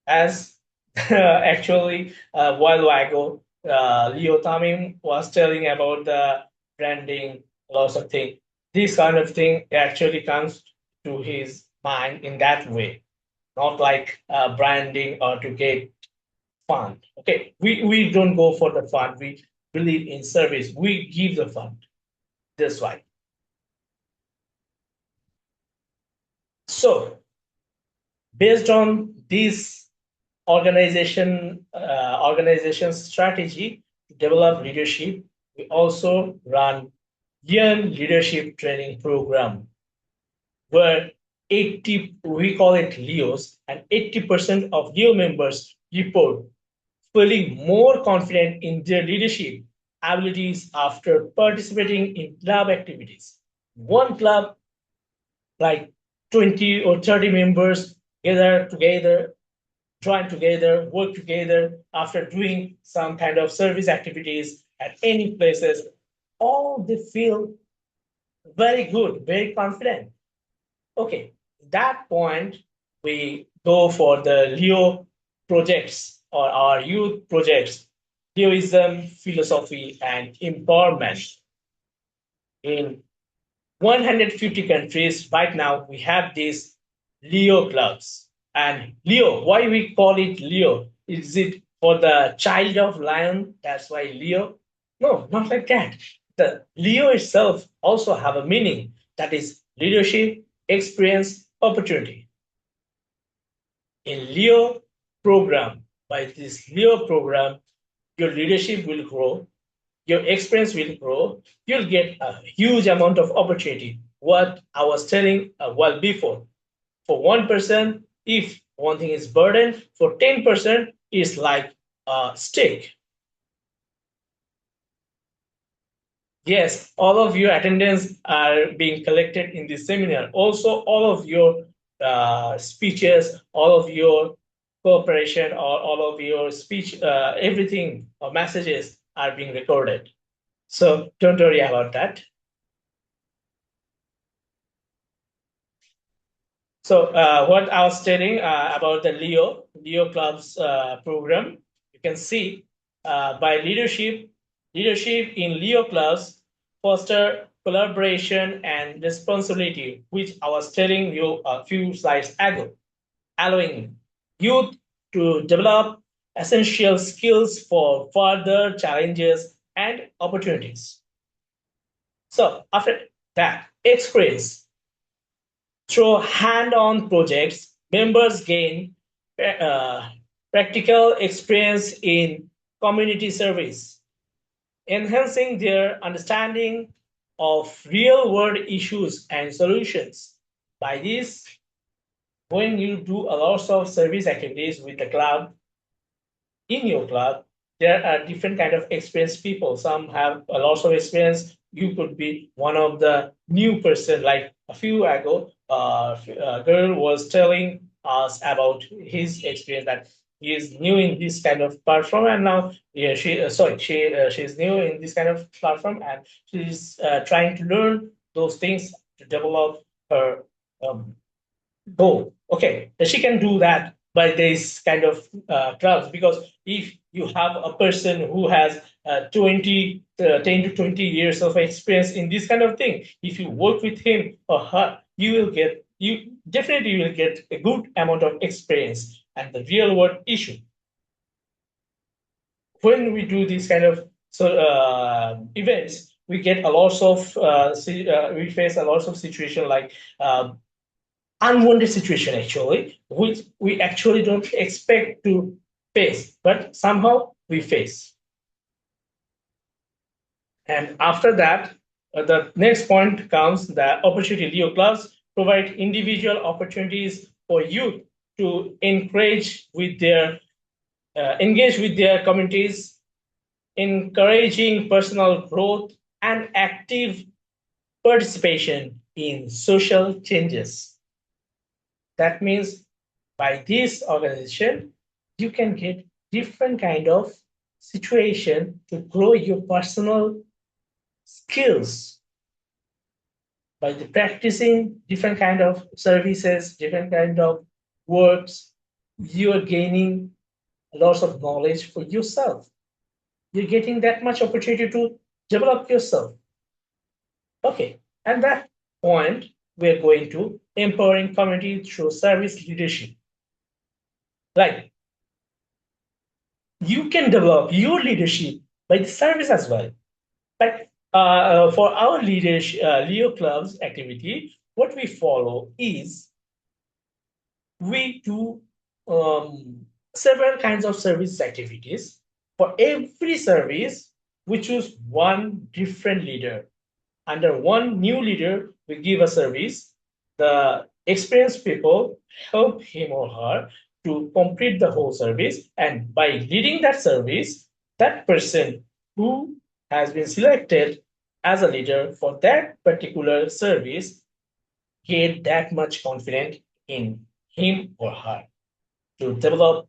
As actually a while ago, Leo Tamim was telling about the branding, lots of things. This kind of thing actually comes to his mind in that way, not like branding or to get fund. Okay, we don't go for the fund. We believe in service. We give the fund. That's why. So based on this organization strategy to develop leadership, we also run young leadership training program where 80, we call it Leos, and 80% of Leo members report feeling more confident in their leadership abilities after participating in club activities. One club, like 20 or 30 members, gather together, join together, work together after doing some kind of service activities at any places. All they feel very good, very confident. Okay, at that point, we go for the Leo projects or our youth projects, Leoism, philosophy, and empowerment. In 150 countries right now, we have these Leo clubs. And Leo, why we call it Leo? Is it for the child of lion? That's why Leo? No, not like that. The Leo itself also have a meaning that is leadership, experience, opportunity. In Leo program, by this Leo program, your leadership will grow, your experience will grow, you'll get a huge amount of opportunity. What I was telling a while before, for one person, if one thing is burden, for 10% is like a stick. Yes, all of your attendance are being collected in this seminar. Also, all of your speeches, all of your cooperation, or all of your speech, everything or messages are being recorded. So don't worry about that. So what I was telling about the Leo Clubs program, you can see by leadership in Leo Clubs foster collaboration and responsibility, which I was telling you a few slides ago, allowing youth to develop essential skills for further challenges and opportunities. So after that experience, through hand-on projects, members gain practical experience in community service, enhancing their understanding of real-world issues and solutions. By this, when you do a lot of service activities with the club, in your club, there are different kind of experienced people. Some have a lot of experience. You could be one of the new person. Like a few ago, a girl was telling us about his experience that he is new in this kind of platform, and now yeah, she's new in this kind of platform, and she's trying to learn those things to develop her um, go, okay, she can do that by this kind of clubs, because if you have a person who has 10 to 20 years of experience in this kind of thing, if you work with him or her, you definitely will get a good amount of experience and the real world issue. When we do these kind of events, we get a lot of we face a lot of situation like unwanted situation actually, which we actually don't expect to face, but somehow we face. And after that, the next point comes the opportunity. Leo clubs provide individual opportunities for youth to engage with their communities, encouraging personal growth and active participation in social changes. That means by this organization, you can get different kind of situation to grow your personal skills by the practicing different kind of services, different kind of works. You are gaining lots of knowledge for yourself. You're getting that much opportunity to develop yourself. Okay, and that point we're going to empowering community through service leadership. Like you can develop your leadership by the service as well. Like for our leadership, Leo clubs activity, what we follow is we do several kinds of service activities. For every service, we choose one different leader. Under one new leader, we give a service. The experienced people help him or her to complete the whole service. And by leading that service, that person who has been selected as a leader for that particular service get that much confidence in him or her to develop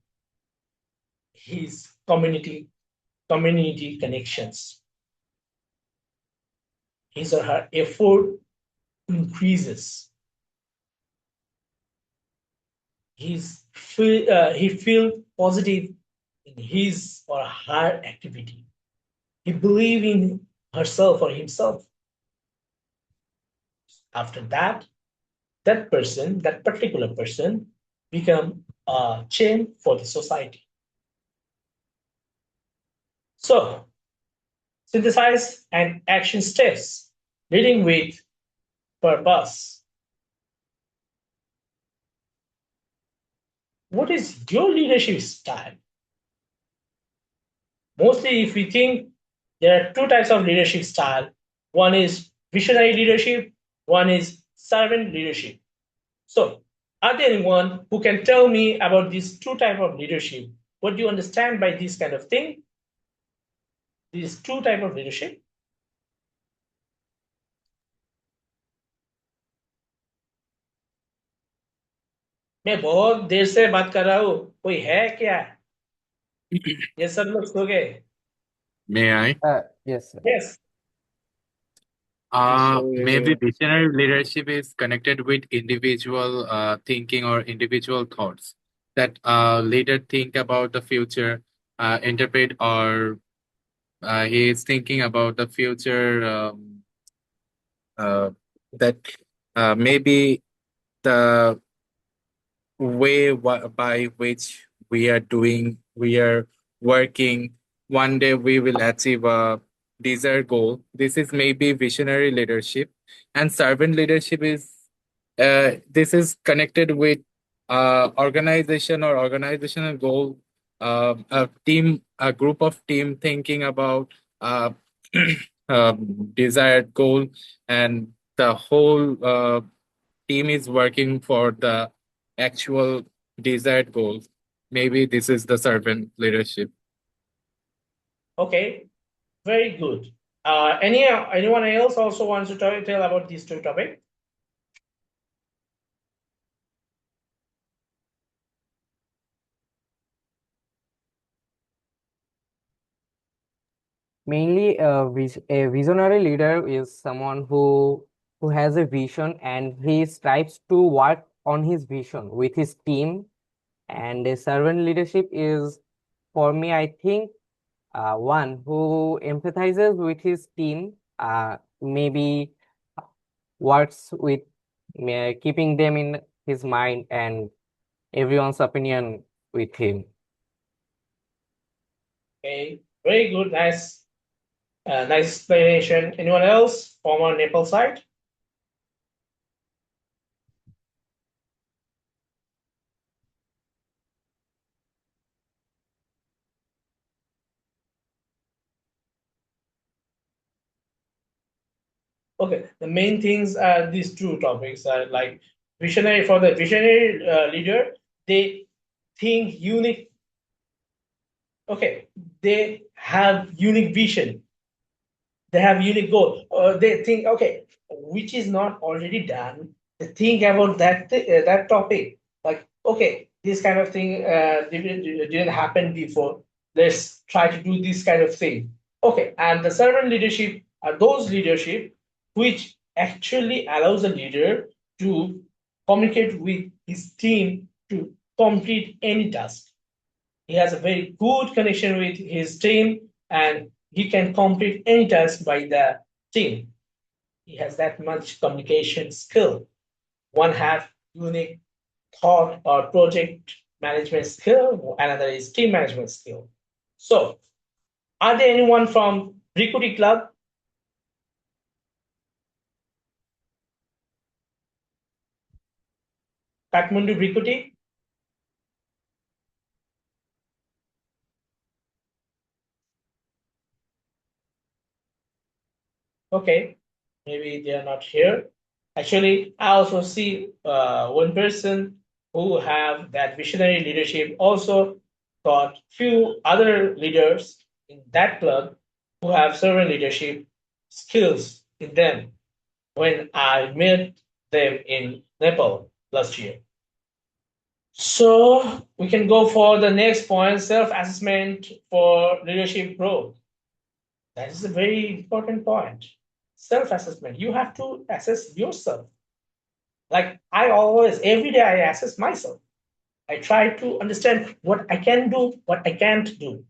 his community connections. His or her effort increases. He feel positive in his or her activity. He believe in herself or himself. After that, that particular person, become a change for the society. So, synthesize and action steps, leading with purpose. What is your leadership style? Mostly, if we think there are two types of leadership style, one is visionary leadership, one is servant leadership. So, are there anyone who can tell me about these two types of leadership? What do you understand by this kind of thing? These two types of leadership? मैं बहुत देर से बात कर रहा हूँ, कोई है क्या? ये सब लोग सो गए? May I? Yes, sir. Yes. Maybe visionary leadership is connected with individual thinking or individual thoughts. That leader think about the future, interpret, or he is thinking about the future. Uh, that maybe the by which we are working, one day we will achieve a desired goal. This is maybe visionary leadership. And servant leadership is this is connected with organization or organizational goal, a group of team thinking about uh, desired goal, and the whole team is working for the actual desired goals. Maybe this is the servant leadership. Okay, very good. Anyone else also wants to tell about these two topics? Mainly, a visionary leader is someone who has a vision and he strives to work on his vision with his team. And a servant leadership is, for me, I think, one who empathizes with his team, maybe works with keeping them in his mind and everyone's opinion with him. Okay, very good. Nice explanation. Anyone else from our Nepal side? Okay, the main things are these two topics are like visionary. For the visionary leader, they think unique. Okay, they have unique vision. They have unique goal. They think, okay, which is not already done. They think about that topic. Like, okay, this kind of thing didn't happen before. Let's try to do this kind of thing. Okay, and the servant leadership are those leadership which actually allows a leader to communicate with his team to complete any task. He has a very good connection with his team and he can complete any task by the team. He has that much communication skill. One have unique thought or project management skill, another is team management skill. So, are there anyone from Rikuti Club? Kathmandu Rikuti? Okay, maybe they are not here. Actually, I also see one person who have that visionary leadership. Also, got few other leaders in that club who have servant leadership skills in them when I met them in Nepal last year. So we can go for the next point: self-assessment for leadership growth. That is a very important point. Self-assessment. You have to assess yourself. Like I always, every day I assess myself. I try to understand what I can do, what I can't do.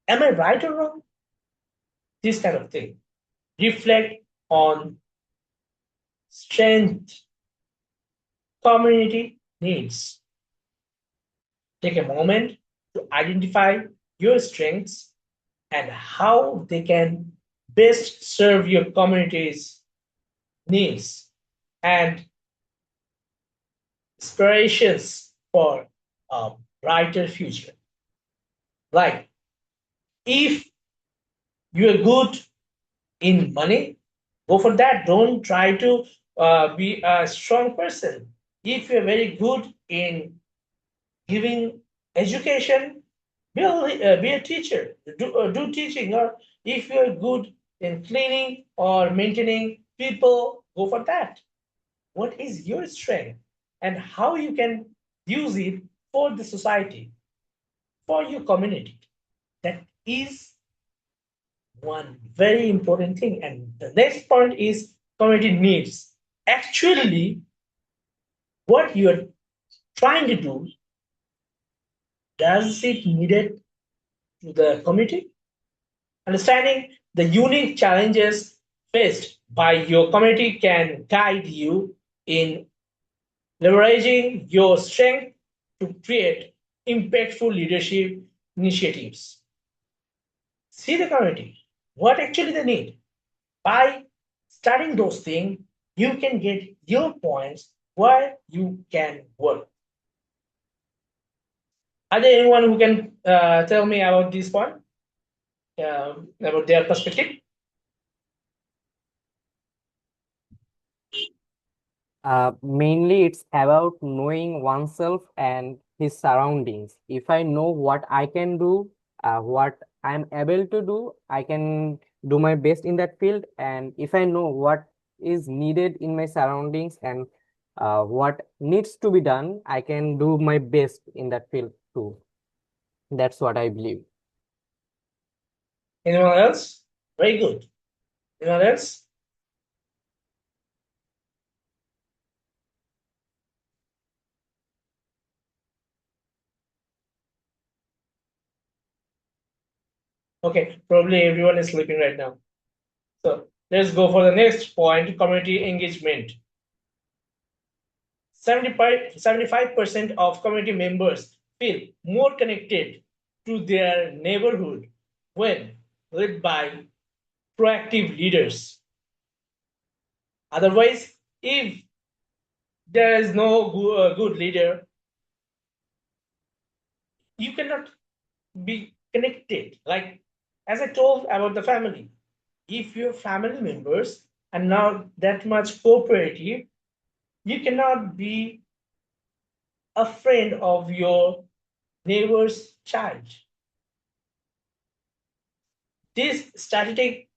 Am I right or wrong? This kind of thing. Reflect on strength, community needs. Take a moment to identify your strengths and how they can best serve your community's needs and aspirations for a brighter future. Like if you're good in money, go for that. Don't try to be a strong person. If you're very good in giving education, be a teacher. Do teaching. Or if you're good in cleaning or maintaining people, go for that. What is your strength and how you can use it for the society, for your community. That is one very important thing. And the next point is community needs. Actually, what you are trying to do, does it needed to the community? Understanding the unique challenges faced by your community can guide you in leveraging your strength to create impactful leadership initiatives. See the community, what actually they need. By studying those things, you can get your points where you can work. Are there anyone who can tell me about this point, about their perspective? Mainly, it's about knowing oneself and his surroundings. If I know what I can do, what I'm able to do, I can do my best in that field. And if I know what is needed in my surroundings and what needs to be done, I can do my best in that field too. That's what I believe. Anyone else? Very good. Anyone else? Okay, probably everyone is sleeping right now. So let's go for the next point, community engagement. 75% of community members feel more connected to their neighborhood when led by proactive leaders. Otherwise, if there is no good leader, you cannot be connected. Like, as I told about the family, if your family members are not that much cooperative, you cannot be a friend of your neighbor's child. This statistic,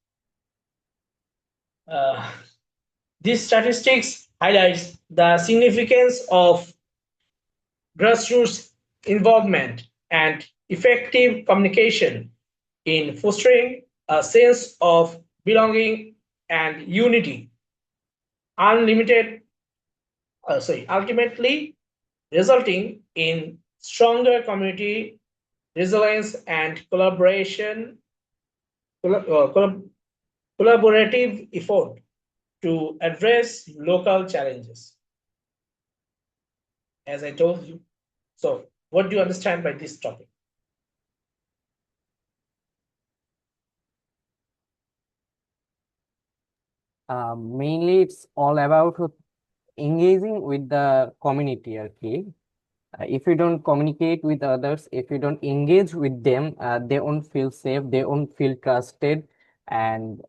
uh, this statistics highlights the significance of grassroots involvement and effective communication in fostering a sense of belonging and unity. Unlimited, ultimately resulting in stronger community resilience and collaborative effort to address local challenges, as I told you. So, what do you understand by this topic? Mainly, it's all about engaging with the community. Okay, if you don't communicate with others, if you don't engage with them, they won't feel safe, they won't feel trusted, and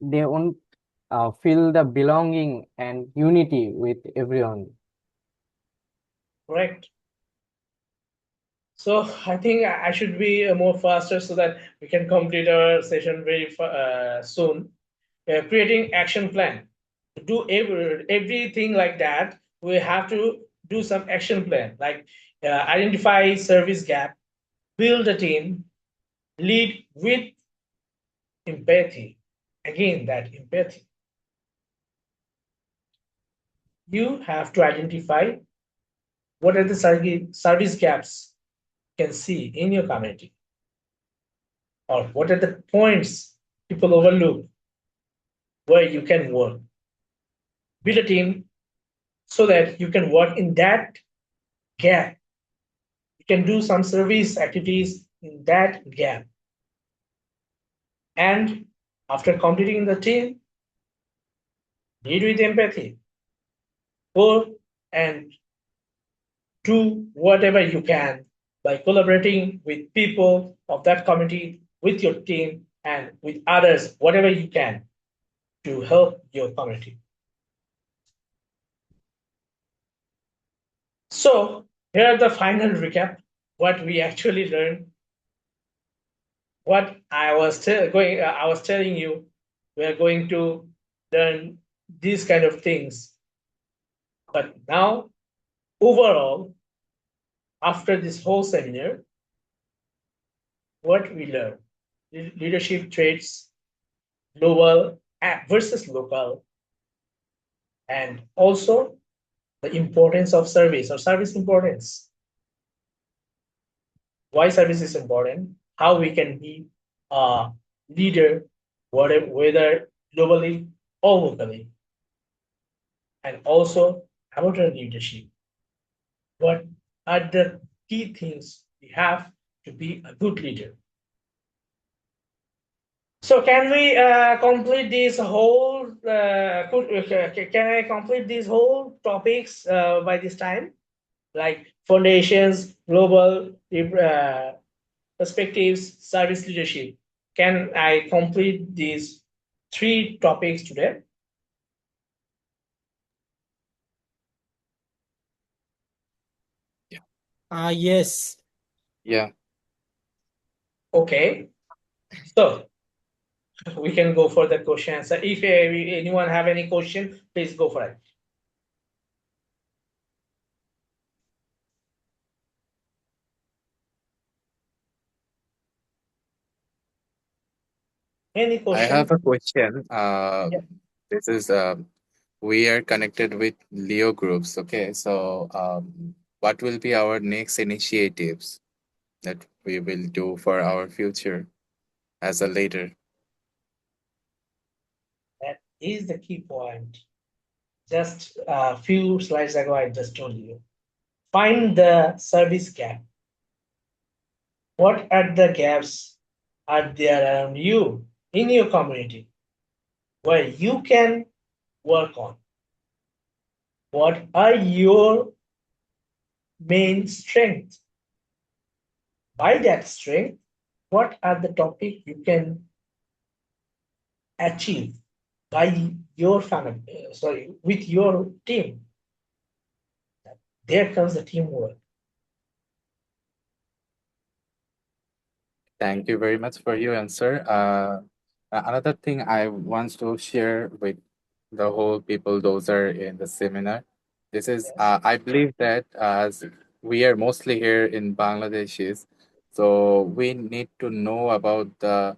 they won't feel the belonging and unity with everyone. Correct. So I think I should be more faster so that we can complete our session very soon. Creating action plan. To do everything like that, we have to do some action plan, like identify service gap, build a team, lead with empathy. Again, that empathy. You have to identify what are the service gaps you can see in your community, or what are the points people overlook where you can work. Build a team so that you can work in that gap. You can do some service activities in that gap. And after completing the team, lead with empathy. Go and do whatever you can by collaborating with people of that community, with your team, and with others, whatever you can to help your community. So, here are the final recap what we actually learned. What I was telling you, we are going to learn these kind of things But now, overall, after this whole seminar, what we learned: leadership traits, global versus local, and also the importance of service or service importance. Why service is important, how we can be a leader, whether globally or locally, and also about our leadership. What are the key things we have to be a good leader? So can we complete this whole? Can I complete these whole topics by this time? Like foundations, global perspectives, service leadership. Can I complete these three topics today? Yes. Yeah. Okay. So we can go for the question answer. If anyone have any question, please go for it. Any I question? have a question. Yeah. This is we are connected with Leo groups. Okay, so what will be our next initiatives that we will do for our future as a leader? That is the key point. Just a few slides ago, I just told you. Find the service gap. What are the gaps are there around you in your community where you can work on? What are your main strengths? By that strength, what are the topics you can achieve by your family, with your team? There comes the teamwork. Thank you very much for your answer. Another thing I want to share with the whole people, those are in the seminar. This is, Yes. I believe that as we are mostly here in Bangladeshis, so we need to know about the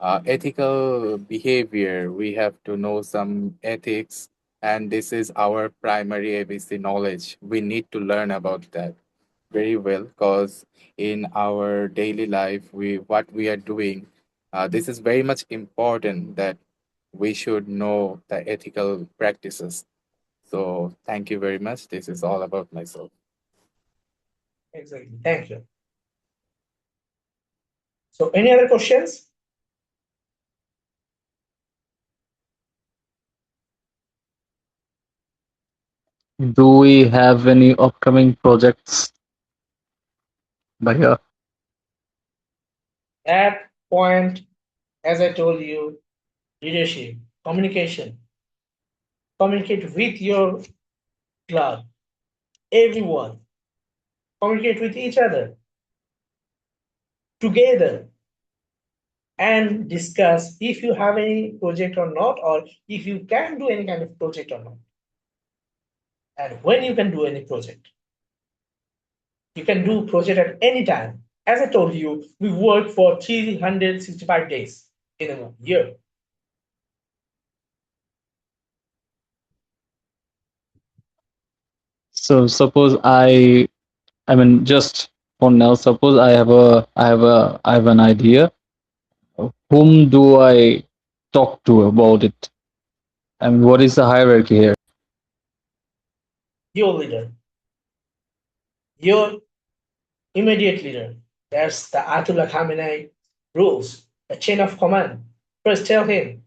ethical behavior. We have to know some ethics, and this is our primary ABC knowledge. We need to learn about that very well because in our daily life, we what we are doing, this is very much important that we should know the ethical practices. So thank you very much. This is all about myself. Exactly. Thank you. So, any other questions? Do we have any upcoming projects by here? At point, as I told you, leadership, communication, communicate with your club, everyone, communicate with each other together and discuss if you have any project or not, or if you can do any kind of project or not, and when you can do any project. You can do project at any time. As I told you, we work for 365 days in a year. So suppose I mean, just for now, suppose I have an idea. Whom do I talk to about it? I mean, what is the hierarchy here? Your leader, your immediate leader. That's the Ayatollah Khamenei rules, the chain of command. First tell him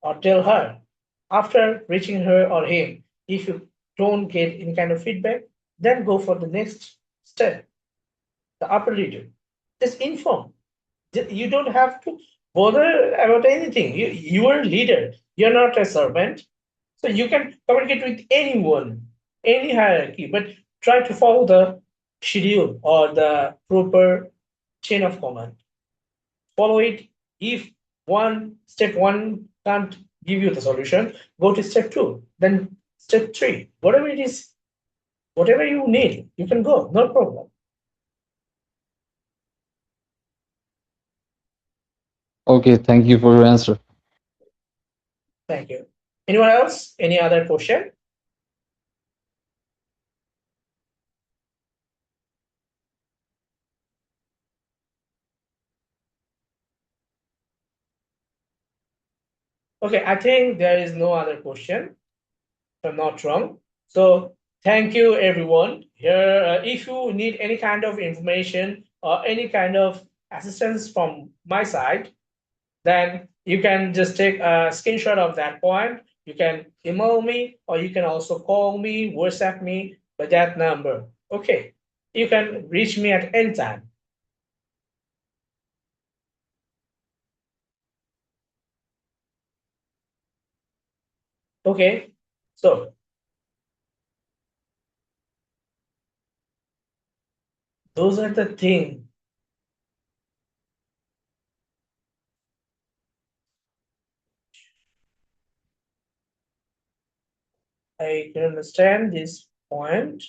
or tell her. After reaching her or him, if you don't get any kind of feedback, then go for the next step, the upper leader. Just inform. You don't have to bother about anything. You are a leader. You're not a servant. So you can communicate with anyone, any hierarchy, but try to follow the schedule or the proper chain of command. Follow it. If step one can't give you the solution, go to step two. Then Step 3, whatever it is, whatever you need, you can go, no problem. Okay, thank you for your answer. Thank you. Anyone else? Any other question? Okay, I think there is no other question, if I'm not wrong. So thank you, everyone. Here, if you need any kind of information or any kind of assistance from my side, then you can just take a screenshot of that point. You can email me, or you can also call me, WhatsApp me by that number. Okay, you can reach me at any time. Okay, so those are the things. I can understand this point.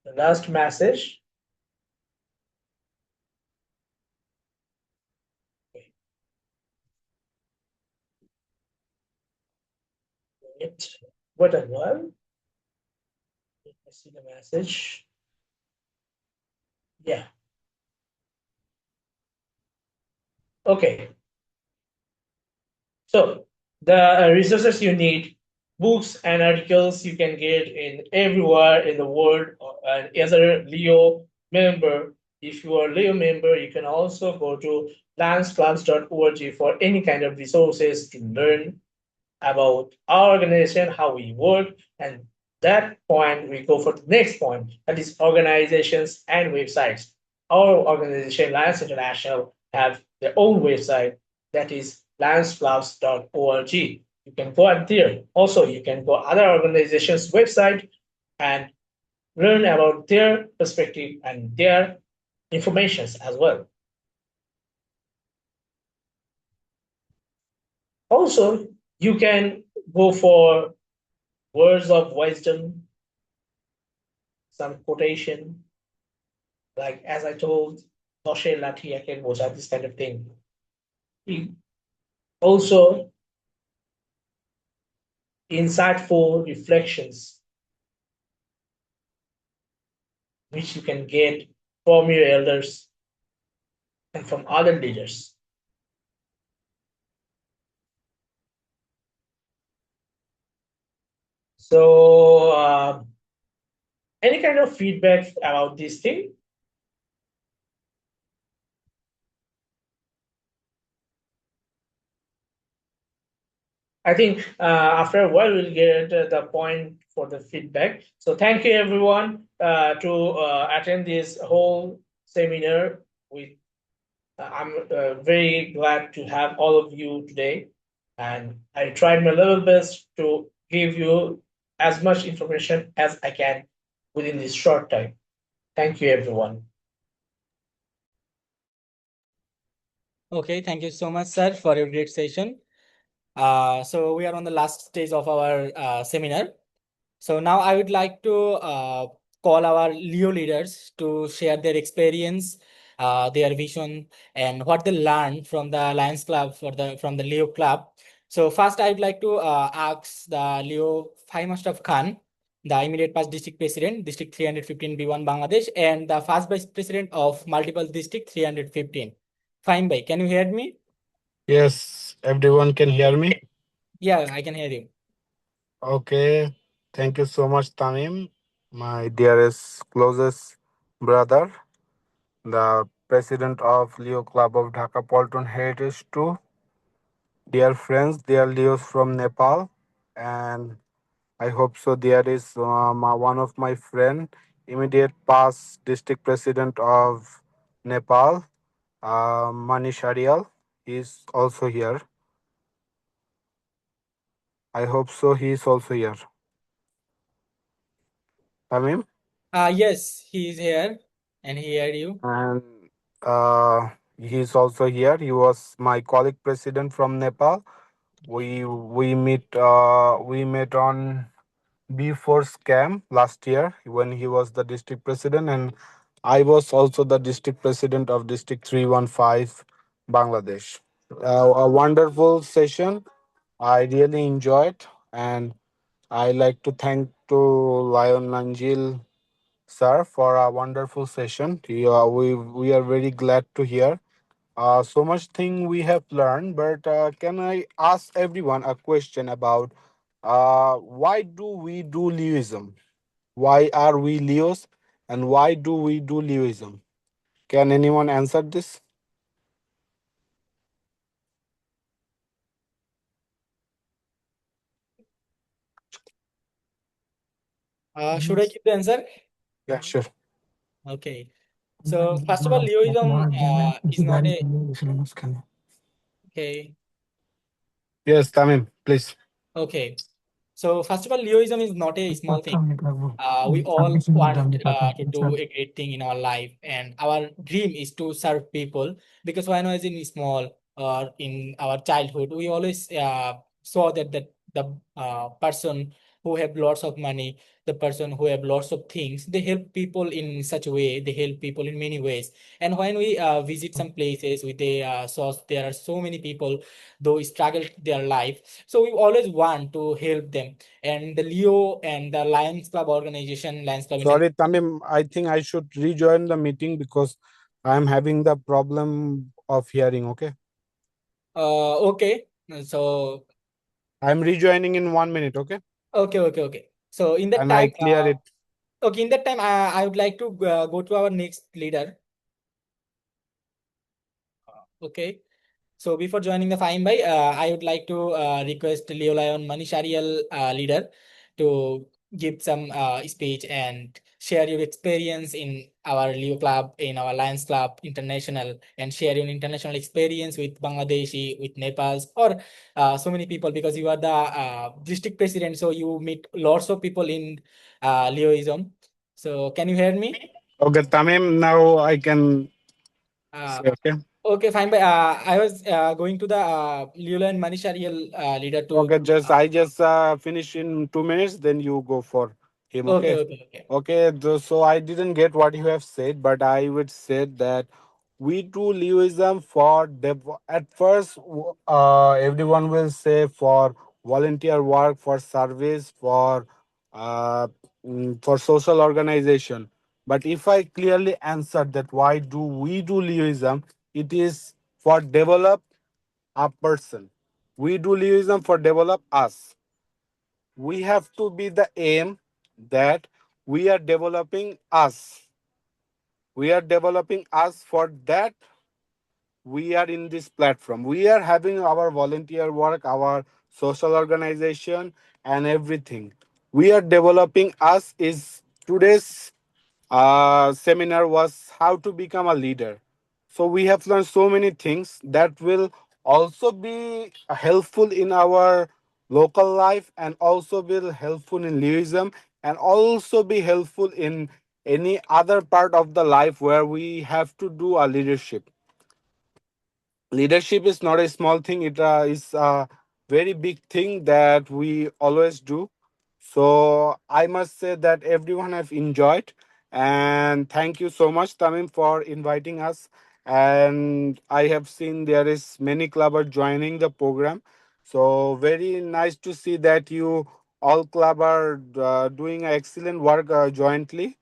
The last message. Wait, what a while. Let me see the message. Yeah. Okay. So the resources you need, books and articles you can get in everywhere in the world. As a Leo member, if you are a Leo member, you can also go to lanceclubs.org for any kind of resources to learn about our organization, how we work, and that point we go for the next point, that is organizations and websites. Our organization, Lions International, have their own website, that is lionsclubs.org. You can go out there. Also, you can go other organizations' website and learn about their perspective and their informations as well. Also, you can go for words of wisdom, some quotation, like as I told, Toshe Lati Aken Bosa, this kind of thing. Also, insightful reflections, which you can get from your elders and from other leaders. So, any kind of feedback about this thing? I think after a while we'll get the point for the feedback. So thank you everyone to attend this whole seminar. I'm very glad to have all of you today, and I tried my level best to give you as much information as I can within this short time. Thank you everyone. Okay, thank you so much, sir, for your great session. So we are on the last stage of our seminar. So now I would like to call our Leo leaders to share their experience, their vision, and what they learned from the Lions Club from the Leo Club. So first, I would like to ask the Leo Five Mustaf Khan, the immediate past district president, District 315 B1 Bangladesh, and the first vice president of multiple district 315. Fine, bhai, can you hear me? Yes, everyone can hear me. Yeah, I can hear you. Okay, thank you so much, Tamim, my dearest, closest brother, the president of Leo Club of Dhaka Polton Heritage too. Dear friends, dear Leos from Nepal, and I hope so. There is one of my friend, immediate past district president of Nepal, Manish Arial. He is also here. I hope so. He is also here. Tamim? Yes, he is here and he heard you. And he's also here. He was my colleague president from Nepal We met on before scam last year when he was the district president, and I was also the district president of District 315, Bangladesh. A wonderful session. I really enjoyed, and I like to thank to Lion Nanjil sir for a wonderful session. We are very glad to hear. So much thing we have learned, but can I ask everyone a question about why do we do Leoism? Why are we Leos, and why do we do Leoism? Can anyone answer this? Should I give the answer? Yeah, sure. Okay. So first of all, Leoism is not a okay. Yes, Tamim, please. Okay. So first of all, Leoism is not a small thing. We all want to do a great thing in our life, and our dream is to serve people. Because when I was in small or in our childhood, we always saw that the person who have lots of money, the person who have lots of things, they help people in such a way. They help people in many ways. And when we visit some places, we they saw there are so many people though struggle their life. So we always want to help them, and the Leo and the Lions Club organization, Lions Club International. Sorry, Tamim, I think I should rejoin the meeting because I'm having the problem of hearing. Okay, Okay. So I'm rejoining in 1 minute. Okay, okay. So in that and I time, clear it. okay, in that time, I would like to go to our next leader. Okay. So before joining the fine by, I would like to request Leo Lion Manisharial leader to give some speech and share your experience in our Leo Club, in our Lions Club International, and share your international experience with Bangladeshi, with Nepal's, or so many people, because you are the district president, so you meet lots of people in Leoism. So can you hear me? Okay, Tamim, now I can Uh, say, okay. Okay, fine. But I was going to the Leola and Manisharial leader to. Okay, I just finish in 2 minutes, then you go for him. Okay, Okay. okay. Okay, so I didn't get what you have said, but I would say that we do Leoism for at first. Everyone will say for volunteer work, for service, uh, for social organization. But if I clearly answer that why do we do Leoism, it is for develop a person. We do Leoism for develop us. We have to be the aim that we are developing us. We are developing us. For that we are in this platform. We are having our volunteer work, our social organization, and everything. We are developing us. Is today's seminar was how to become a leader. So we have learned so many things that will also be helpful in our local life, and also be helpful in Leoism, and also be helpful in any other part of the life where we have to do a leadership. Leadership is not a small thing. It is a very big thing that we always do. So I must say that everyone have enjoyed, and thank you so much, Tamim, for inviting us. And I have seen there is many clubbers joining the program, so very nice to see that you all club are doing excellent work jointly.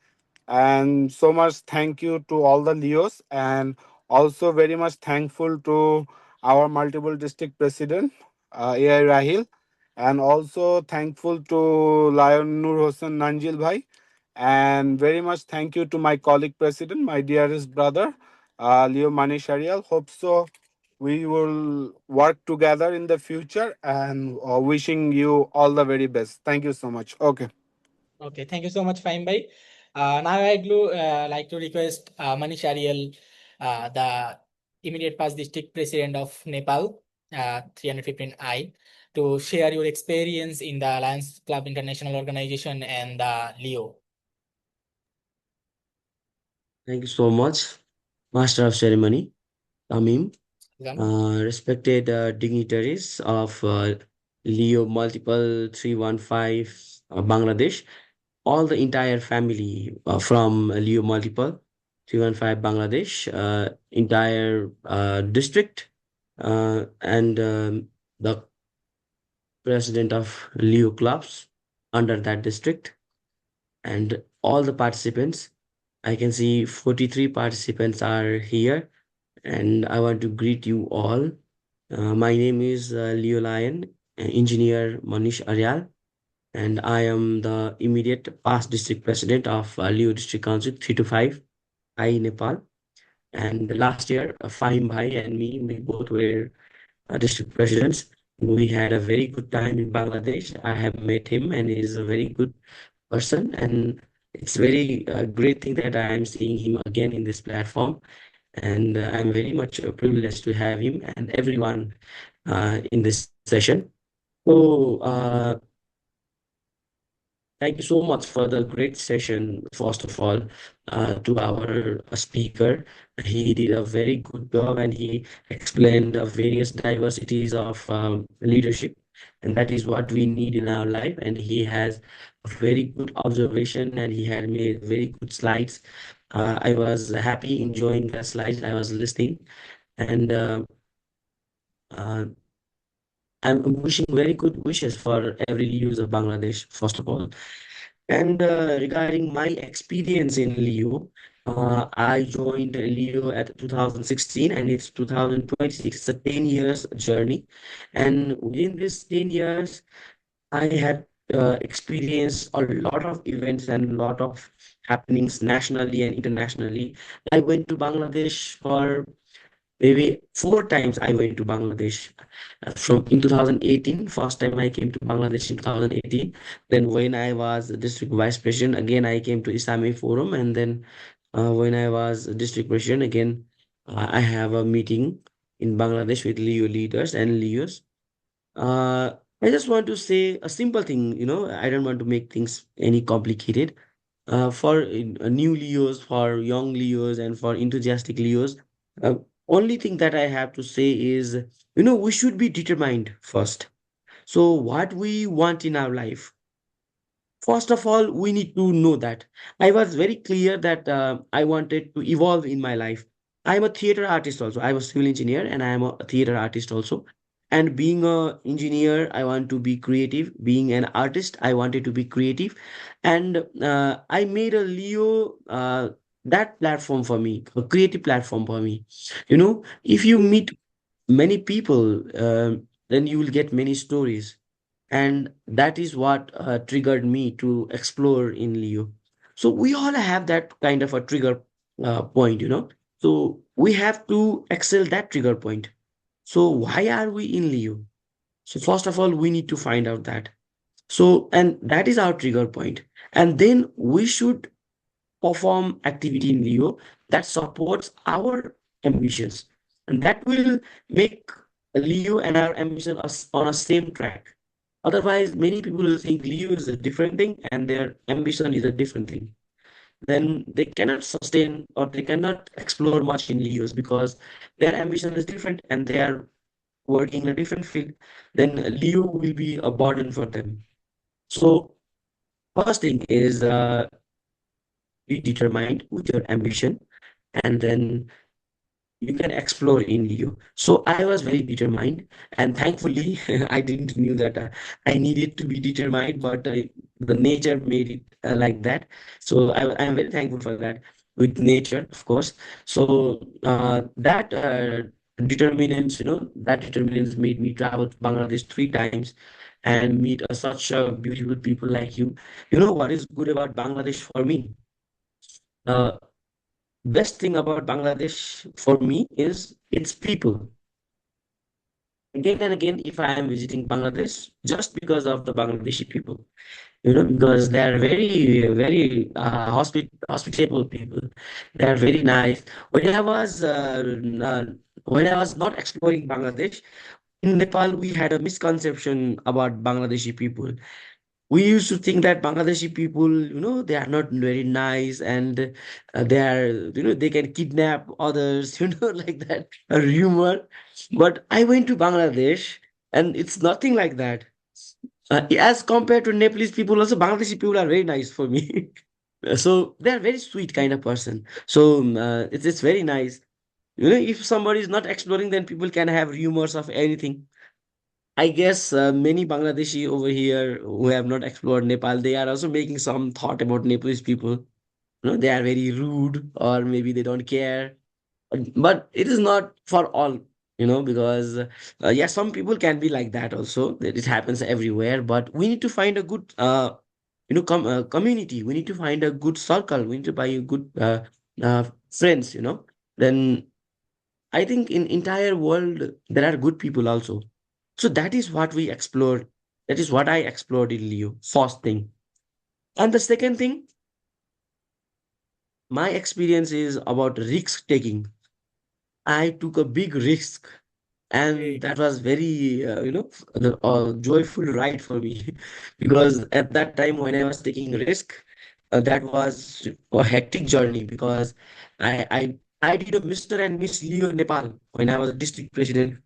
And so much thank you to all the Leos, and also very much thankful to our multiple district president, AI Rahil, and also thankful to Lion Nur Hossain Nanjil Bhai, and very much thank you to my colleague president, my dearest brother, Leo Manisharial. Hope so we will work together in the future, and wishing you all the very best. Thank you so much. Okay. Okay, thank you so much, fine by. Now I'd like to request Manish Ariel, the immediate past district president of Nepal, 315I, to share your experience in the Lions Club International Organization and Leo. Thank you so much, Master of Ceremony, Tamim. Jan? respected dignitaries of Leo Multiple 315 Bangladesh, all the entire family from Leo Multiple 315 Bangladesh, entire district, and the president of Leo clubs under that district, and all the participants. I can see 43 participants are here, and I want to greet you all. My name is Leo Lion, engineer Manish Aryal, and I am the immediate past district president of Leo District Council 3 to 5, I, Nepal. And last year, Fahim Bhai and me, we both were district presidents. We had a very good time in Bangladesh. I have met him, and he is a very good person. And it's very great thing that I am seeing him again in this platform. And I'm very much privileged to have him and everyone in this session. So, thank you so much for the great session, first of all, to our speaker. He did a very good job and he explained the various diversities of leadership. And that is what we need in our life. And he has a very good observation and he had made very good slides. I was happy enjoying the slides. I was listening. And uh, I'm wishing very good wishes for every youth of Bangladesh, first of all. And regarding my experience in Leo, I joined Leo at 2016 and it's 2026. It's a 10 years journey. And within this 10 years, I had experienced a lot of events and a lot of happenings nationally and internationally. I went to Bangladesh for maybe four times I went to Bangladesh. From in 2018, first time I came to Bangladesh in 2018. Then when I was the district vice president, again I came to Islamic Forum. And then when I was district president, again I have a meeting in Bangladesh with Leo leaders and Leos. Uh, I just want to say a simple thing, I don't want to make things any complicated for new Leos, for young Leos, and for enthusiastic Leos. Uh, Only thing that I have to say is, we should be determined first. So, what we want in our life, first of all, we need to know that. I was very clear that I wanted to evolve in my life. I'm a theater artist also. I was civil engineer and I am a theater artist also. And being a engineer, I want to be creative. Being an artist, I wanted to be creative. And I made a Leo that platform for me, a creative platform for me. If you meet many people, then you will get many stories. And that is what triggered me to explore in Leo. So we all have that kind of a trigger point. So we have to excel that trigger point. So why are we in Leo? So first of all, we need to find out that. So, and that is our trigger point. And then we should perform activity in Leo that supports our ambitions. And that will make Leo and our ambition us on a same track. Otherwise, many people will think Leo is a different thing and their ambition is a different thing. Then they cannot sustain or they cannot explore much in Leos because their ambition is different and they are working in a different field. Then Leo will be a burden for them. So, first thing is be determined with your ambition, and then you can explore in you. So I was very determined, and thankfully, I didn't knew that I needed to be determined, but the nature made it like that. So I'm very thankful for that with nature, of course. So that determinants, that determinants made me travel to Bangladesh three times and meet such beautiful people like you. You know what is good about Bangladesh for me? Uh, Best thing about Bangladesh for me is its people. Again and again, if I am visiting Bangladesh, just because of the Bangladeshi people, because they are very, very hospitable people. They are very nice. Uh, when I was not exploring Bangladesh, in Nepal, we had a misconception about Bangladeshi people. We used to think that Bangladeshi people, they are not very nice, and they are, they can kidnap others, like that, a rumor. But I went to Bangladesh, and it's nothing like that. As compared to Nepalese people, also Bangladeshi people are very nice for me. So they are very sweet kind of person. So it's very nice. If somebody is not exploring, then people can have rumors of anything. I guess many Bangladeshi over here who have not explored Nepal, they are also making some thought about Nepalese people. They are very rude, or maybe they don't care. But it is not for all, because yeah, some people can be like that also. That it happens everywhere. But we need to find a good, community. We need to find a good circle. We need to buy a good friends. Then I think in entire world there are good people also. So that is what we explored. That is what I explored in Leo. First thing. And the second thing, my experience is about risk taking. I took a big risk, and Okay. that was very, joyful ride for me, because at that time when I was taking risk, that was a hectic journey, because I did a Mr. and Miss Leo Nepal when I was district president.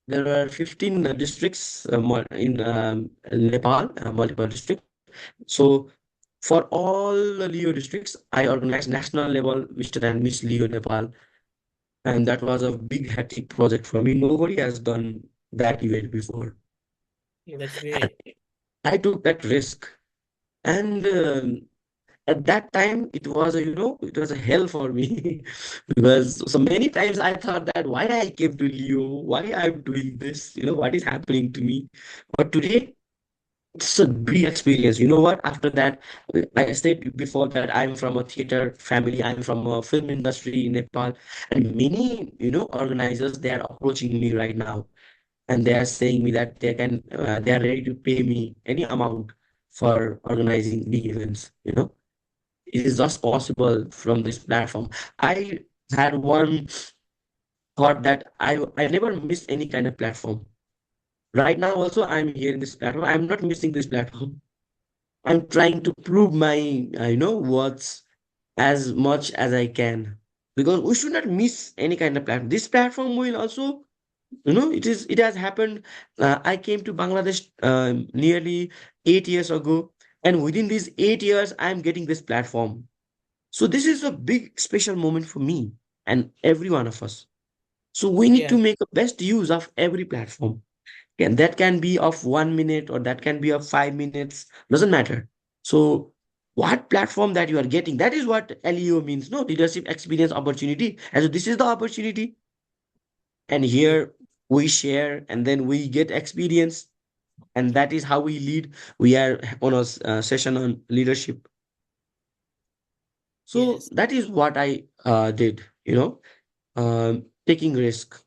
There were 15 districts in Nepal, multiple districts. So for all the Leo districts, I organized national level Mr. and Miss Leo Nepal, and that was a big hectic project for me. Nobody has done that event before, Yeah, that's and great. I took that risk. And at that time, it was a hell for me, because so many times I thought that why I came to Leo, why I'm doing this, what is happening to me. But today, it's a big experience. You know what? After that, I said before that I'm from a theater family. I'm from a film industry in Nepal, and many, organizers, they are approaching me right now, and they are saying me that they are ready to pay me any amount for organizing big events. It is just possible from this platform. I had one thought that I never miss any kind of platform. Right now, also, I'm here in this platform. I'm not missing this platform. I'm trying to prove my, words as much as I can, because we should not miss any kind of platform. This platform will also, it has happened. I came to Bangladesh nearly 8 years ago, and within these 8 years, I'm getting this platform. So this is a big special moment for me and every one of us. So we need to Yes, make the best use of every platform. And that can be of 1 minute, or that can be of 5 minutes, doesn't matter. So what platform that you are getting, that is what LEO means, no? Leadership experience opportunity. And so this is the opportunity. And yes, here we share, and then we get experience. And that is how we lead. We are on a session on leadership. So yes, that is what I did, taking risk.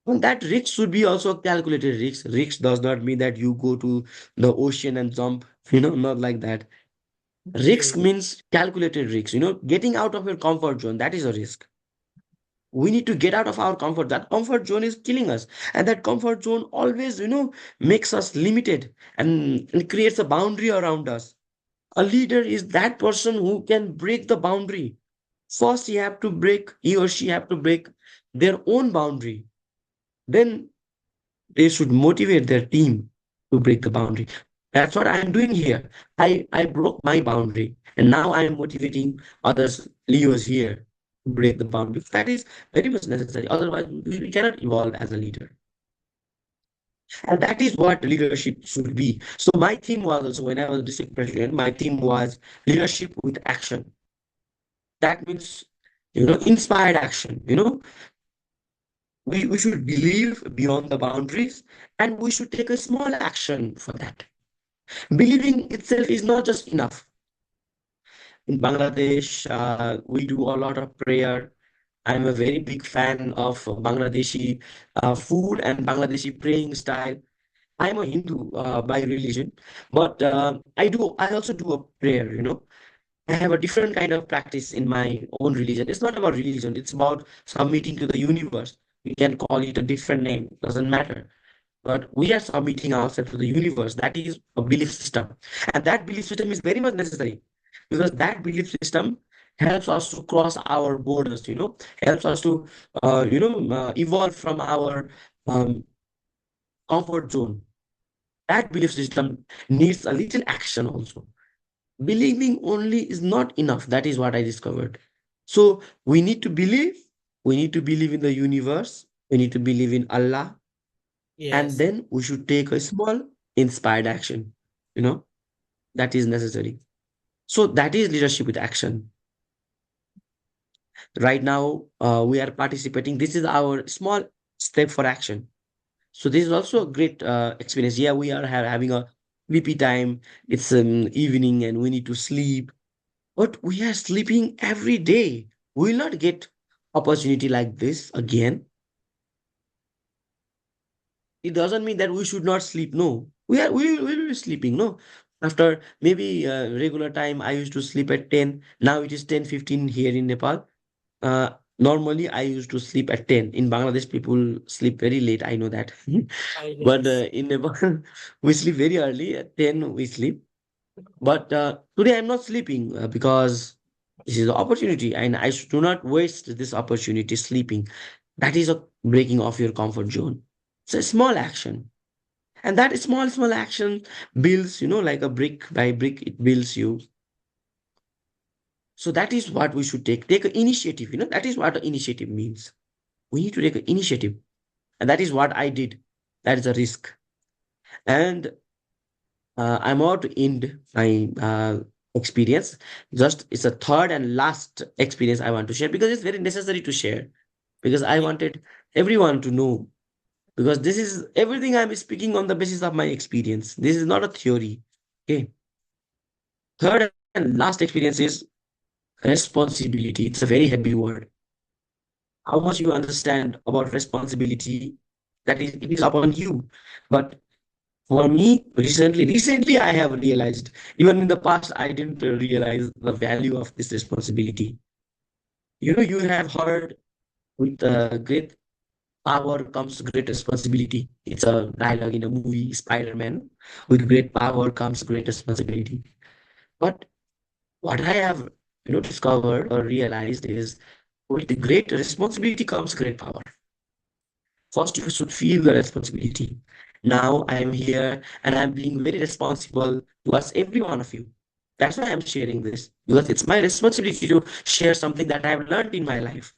And that risk should be also a calculated risk. Risk does not mean that you go to the ocean and jump, not like that. Risk okay. means calculated risk, getting out of your comfort zone. That is a risk. We need to get out of our comfort. That comfort zone is killing us. And that comfort zone always, makes us limited, and creates a boundary around us. A leader is that person who can break the boundary. First, he or she have to break their own boundary. Then they should motivate their team to break the boundary. That's what I'm doing here. I broke my boundary, and now I'm motivating others, Leos here, to break the boundary. That is very much necessary. Otherwise, we cannot evolve as a leader. And that is what leadership should be. So my theme was also, when I was district president, my theme was leadership with action. That means, inspired action. We should believe beyond the boundaries, and we should take a small action for that. Believing itself is not just enough. In Bangladesh, we do a lot of prayer. I'm a very big fan of Bangladeshi food and Bangladeshi praying style. I'm a Hindu by religion, but I also do a prayer. I have a different kind of practice in my own religion. It's not about religion. It's about submitting to the universe. We can call it a different name. Doesn't matter. but we are submitting ourselves to the universe. That is a belief system. And that belief system is very much necessary because that belief system helps us to cross our borders, helps us to, evolve from our um, comfort zone. That belief system needs a little action also. Believing only is not enough. That is what I discovered. So we need to believe. We need to believe in the universe. We need to believe in Allah. And Yes. then we should take a small inspired action. You know, that is necessary. So that is leadership with action. Right now, we are participating. This is our small step for action. So this is also a great experience. Yeah, we are having a sleepy time. It's evening and we need to sleep. But we are sleeping every day. We will not get opportunity like this again. It doesn't mean that we should not sleep. No, we will be sleeping. No, after maybe regular time, I used to sleep at 10. Now it is 10:15 here in Nepal. Normally I used to sleep at 10. In Bangladesh, people sleep very late. I know that, but Yes. in Nepal, we sleep very early. At 10, we sleep. But today I'm not sleeping because this is the opportunity, and I do not waste this opportunity sleeping. That is a breaking of your comfort zone. It's a small action, and that small action builds, like a brick by brick, it builds you. So that is what we should take an initiative. That is what initiative means. We need to take an initiative, and that is what I did. That is a risk, and I'm about to end my experience. Just it's a third and last experience I want to share because it's very necessary to share because I Yeah. wanted everyone to know because this is everything I'm speaking on the basis of my experience. This is not a theory. Okay. Third and last experience is responsibility. It's a very heavy word. How much you understand about responsibility, that is, it is upon you. But for me, recently, I have realized, even in the past, I didn't realize the value of this responsibility. You have heard with great power comes great responsibility. It's a dialogue in a movie, Spider-Man. With great power comes great responsibility. But what I have, discovered or realized is with the great responsibility comes great power. First, you should feel the responsibility. Now I am here and I'm being very responsible towards every one of you. That's why I'm sharing this because it's my responsibility to share something that I have learned in my life.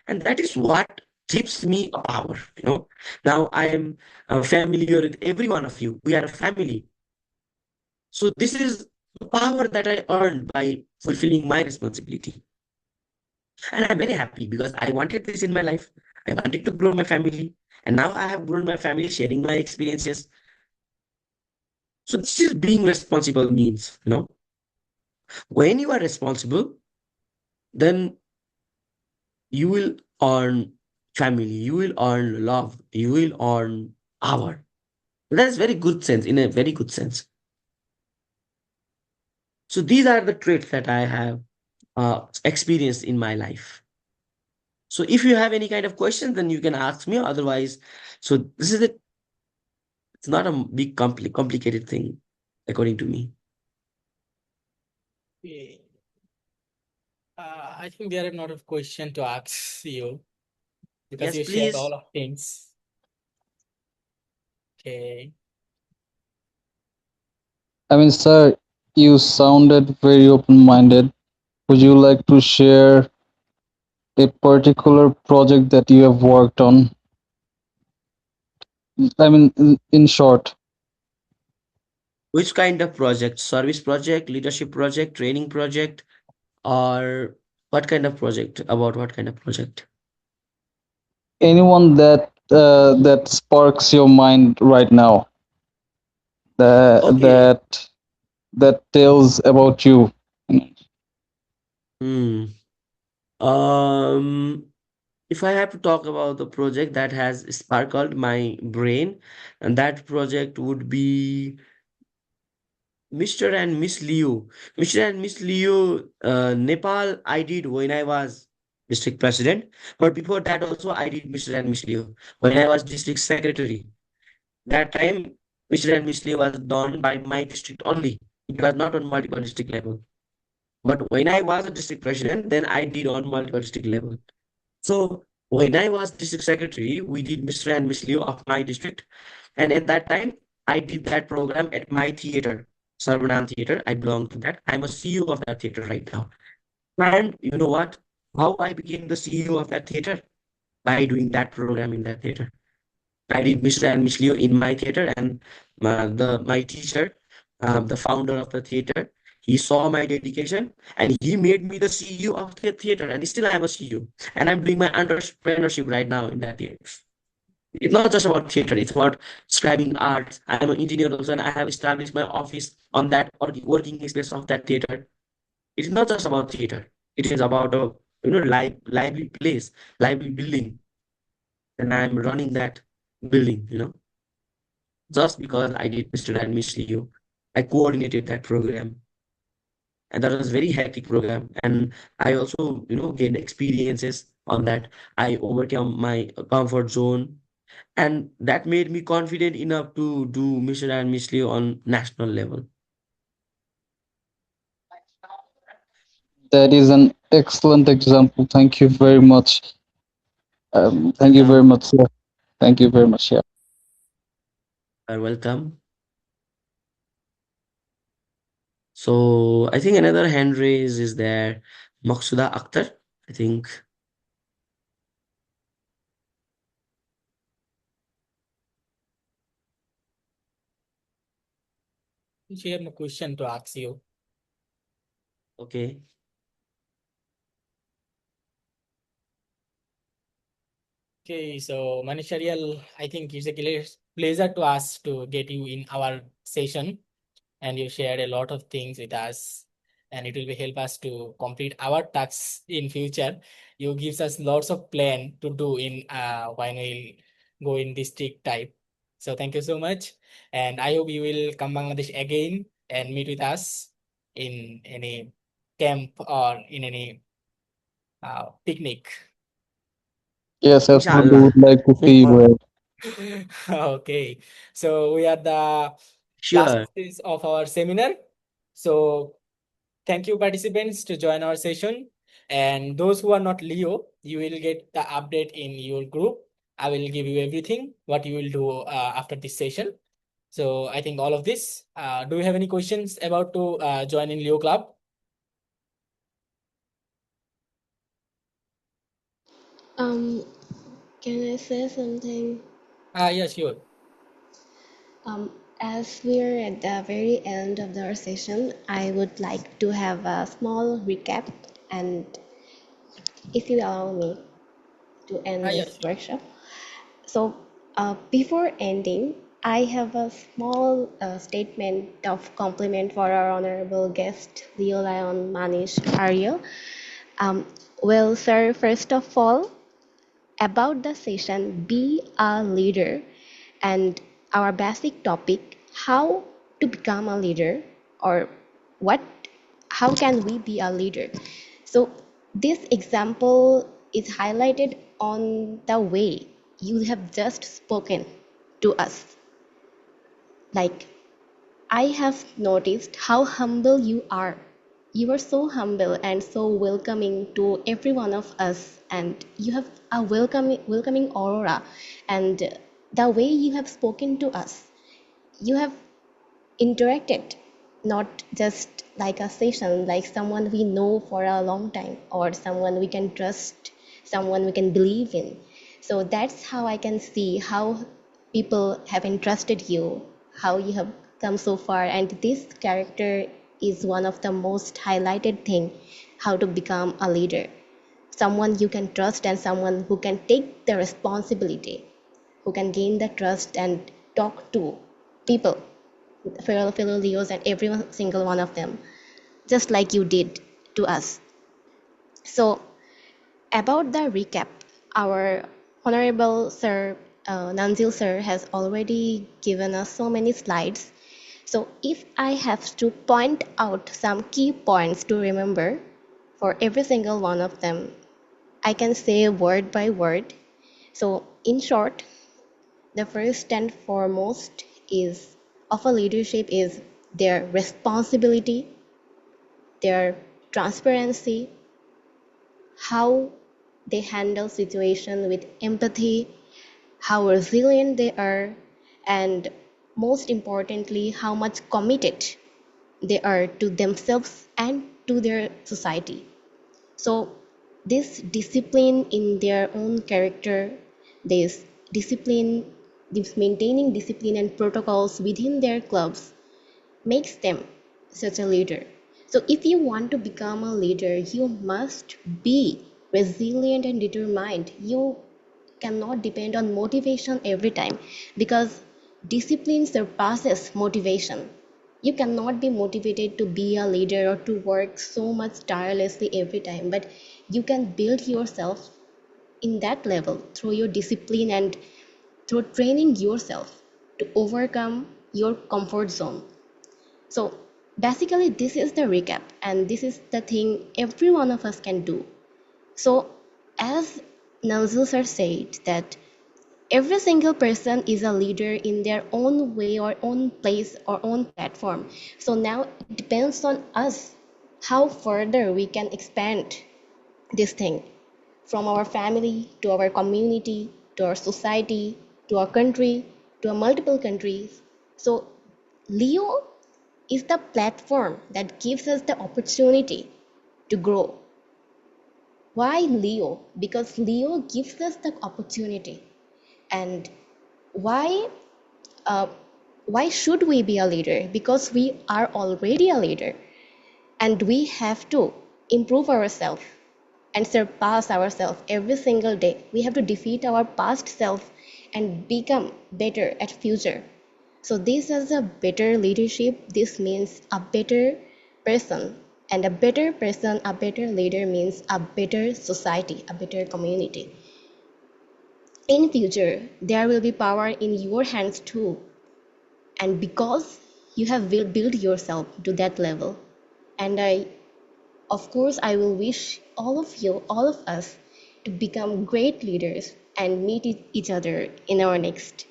And that is what gives me a power. Now I am familiar with every one of you. We are a family. So this is the power that I earned by fulfilling my responsibility. And I'm very happy because I wanted this in my life. I wanted to grow my family. And now I have grown my family, sharing my experiences. So this is being responsible means, when you are responsible, then you will earn family, you will earn love, you will earn power. That's very good sense, in a very good sense. So these are the traits that I have experienced in my life. So if you have any kind of question, then you can ask me. Otherwise, so this is it. It's not a big complicated thing, according to me. Okay. I think there are not of question to ask you because Yes, you shared please. all of things. Okay. I mean, sir, you sounded very open-minded. Would you like to share a particular project that you have worked on? I mean, in short, Which kind of project? Service project, leadership project, training project, or what kind of project? About what kind of project? anyone that sparks your mind right now, that Okay. that that tells about you. Hmm. Um, if I have to talk about the project that has sparkled my brain, and that project would be Mr. and Miss Leo. Mr. and Miss Leo, Nepal, I did when I was district president. But before that also I did Mr. and Miss Leo. When I was district secretary, that time Mr. and Miss Leo was done by my district only. It was not on multiple district level. But when I was a district president, then I did on multiple district level. So when I was district secretary, we did Mr. and Miss Leo of my district. And at that time, I did that program at my theater, Sarvanan Theater. I belong to that. I'm a CEO of that theater right now. And you know what? How I became the CEO of that theater? By doing that program in that theater. I did Mr. and Miss Leo in my theater, and my teacher, the founder of the theater, he saw my dedication and he made me the CEO of the theater, and still I am a CEO. And I'm doing my entrepreneurship right now in that theater. It's not just about theater, it's about scribing arts. I am an engineer also, and I have established my office on that working space of that theater. It is not just about theater. It is about a lively place, lively building, and I'm running that building, just because I did Mr. and Miss Leo. I coordinated that program, and that was very hectic program. And I also, gained experiences on that. I overcome my comfort zone, and that made me confident enough to do Mr. and Miss Leo on national level. That is an excellent example. Thank you very much. Thank you very Welcome. much, sir. Thank you very much. Yeah. You're welcome. So I think another hand raise is there. Maksuda Akhtar, I think. She have a question to ask you. Okay. Okay, so Manisharial, I think it's a pleasure to us to get you in our session, and you shared a lot of things with us, and it will be help us to complete our tasks in future. You gives us lots of plan to do in when we go in district type. So thank you so much, and I hope you will come Bangladesh again and meet with us in any camp or in any picnic. Yes, absolutely. Inshallah. Would like to see you. Okay, so we are the last Sure. stage of our seminar. So thank you, participants, to join our session. And those who are not Leo, you will get the update in your group. I will give you everything what you will do after this session. So I think all of this. Do you have any questions about to join in Leo Club? Um, can I say something? Yeah, sure. As we're at the very end of our session, I would like to have a small recap, and if you allow me to end Yeah, this sure. workshop. So, before ending, I have a small statement of compliment for our honorable guest, Leo Lion Manish Arya. Well, sir, first of all, about the session, be a leader, and our basic topic, how to become a leader, or what how can we be a leader. So this example is highlighted on the way you have just spoken to us. Like, I have noticed how humble you are. You are so humble and so welcoming to every one of us, and you have a welcoming aura. And the way you have spoken to us, you have interacted, not just like a session, like someone we know for a long time, or someone we can trust, someone we can believe in. So that's how I can see how people have entrusted you, how you have come so far. And this character is one of the most highlighted thing, how to become a leader, someone you can trust and someone who can take the responsibility, who can gain the trust and talk to people, fellow Leos, and every single one of them, just like you did to us. So, about the recap, our Honorable Sir Nanzil Sir has already given us so many slides. So, if I have to point out some key points to remember for every single one of them, I can say word by word. So, in short, the first and foremost is of a leadership is their responsibility, their transparency, how they handle situation with empathy, how resilient they are, and most importantly, how much committed they are to themselves and to their society. So, this discipline in their own character, this discipline, this maintaining discipline and protocols within their clubs makes them such a leader. So, if you want to become a leader, you must be resilient and determined. You cannot depend on motivation every time because discipline surpasses motivation. You cannot be motivated to be a leader or to work so much tirelessly every time, but you can build yourself in that level through your discipline and through training yourself to overcome your comfort zone. So basically, this is the recap, and this is the thing every one of us can do. So, as Nalzul sir said, that every single person is a leader in their own way or own place or own platform. So now it depends on us how further we can expand this thing from our family to our community to our society to our country to our multiple countries. So Leo is the platform that gives us the opportunity to grow. Why Leo? Because Leo gives us the opportunity. And why uh, why should we be a leader? Because we are already a leader, and we have to improve ourselves and surpass ourselves every single day. We have to defeat our past self and become better at future. So this is a better leadership. This means a better person, and a better person, a better leader means a better society, a better community. In future, there will be power in your hands too, and because you have built yourself to that level. And of course, I will wish all of you, all of us, to become great leaders and meet each other in our next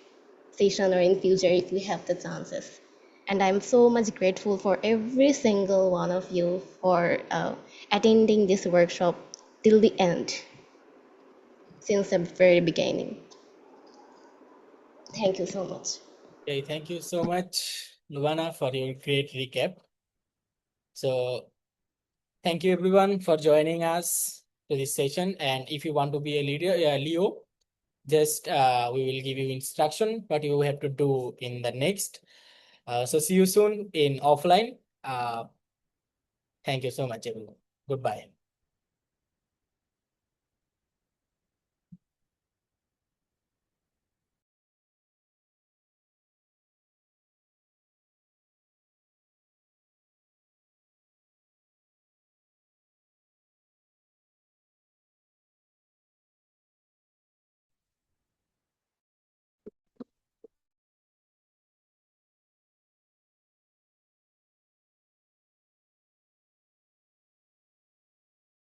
session or in future if we have the chances. And I'm so much grateful for every single one of you for attending this workshop till the end, since the very beginning. Thank you so much. Okay, thank you so much, Luana, for your great recap. So, thank you everyone for joining us to this session. And if you want to be a leader, Leo, just we will give you instruction what you have to do in the next. So see you soon in offline. Thank you so much, everyone. Goodbye.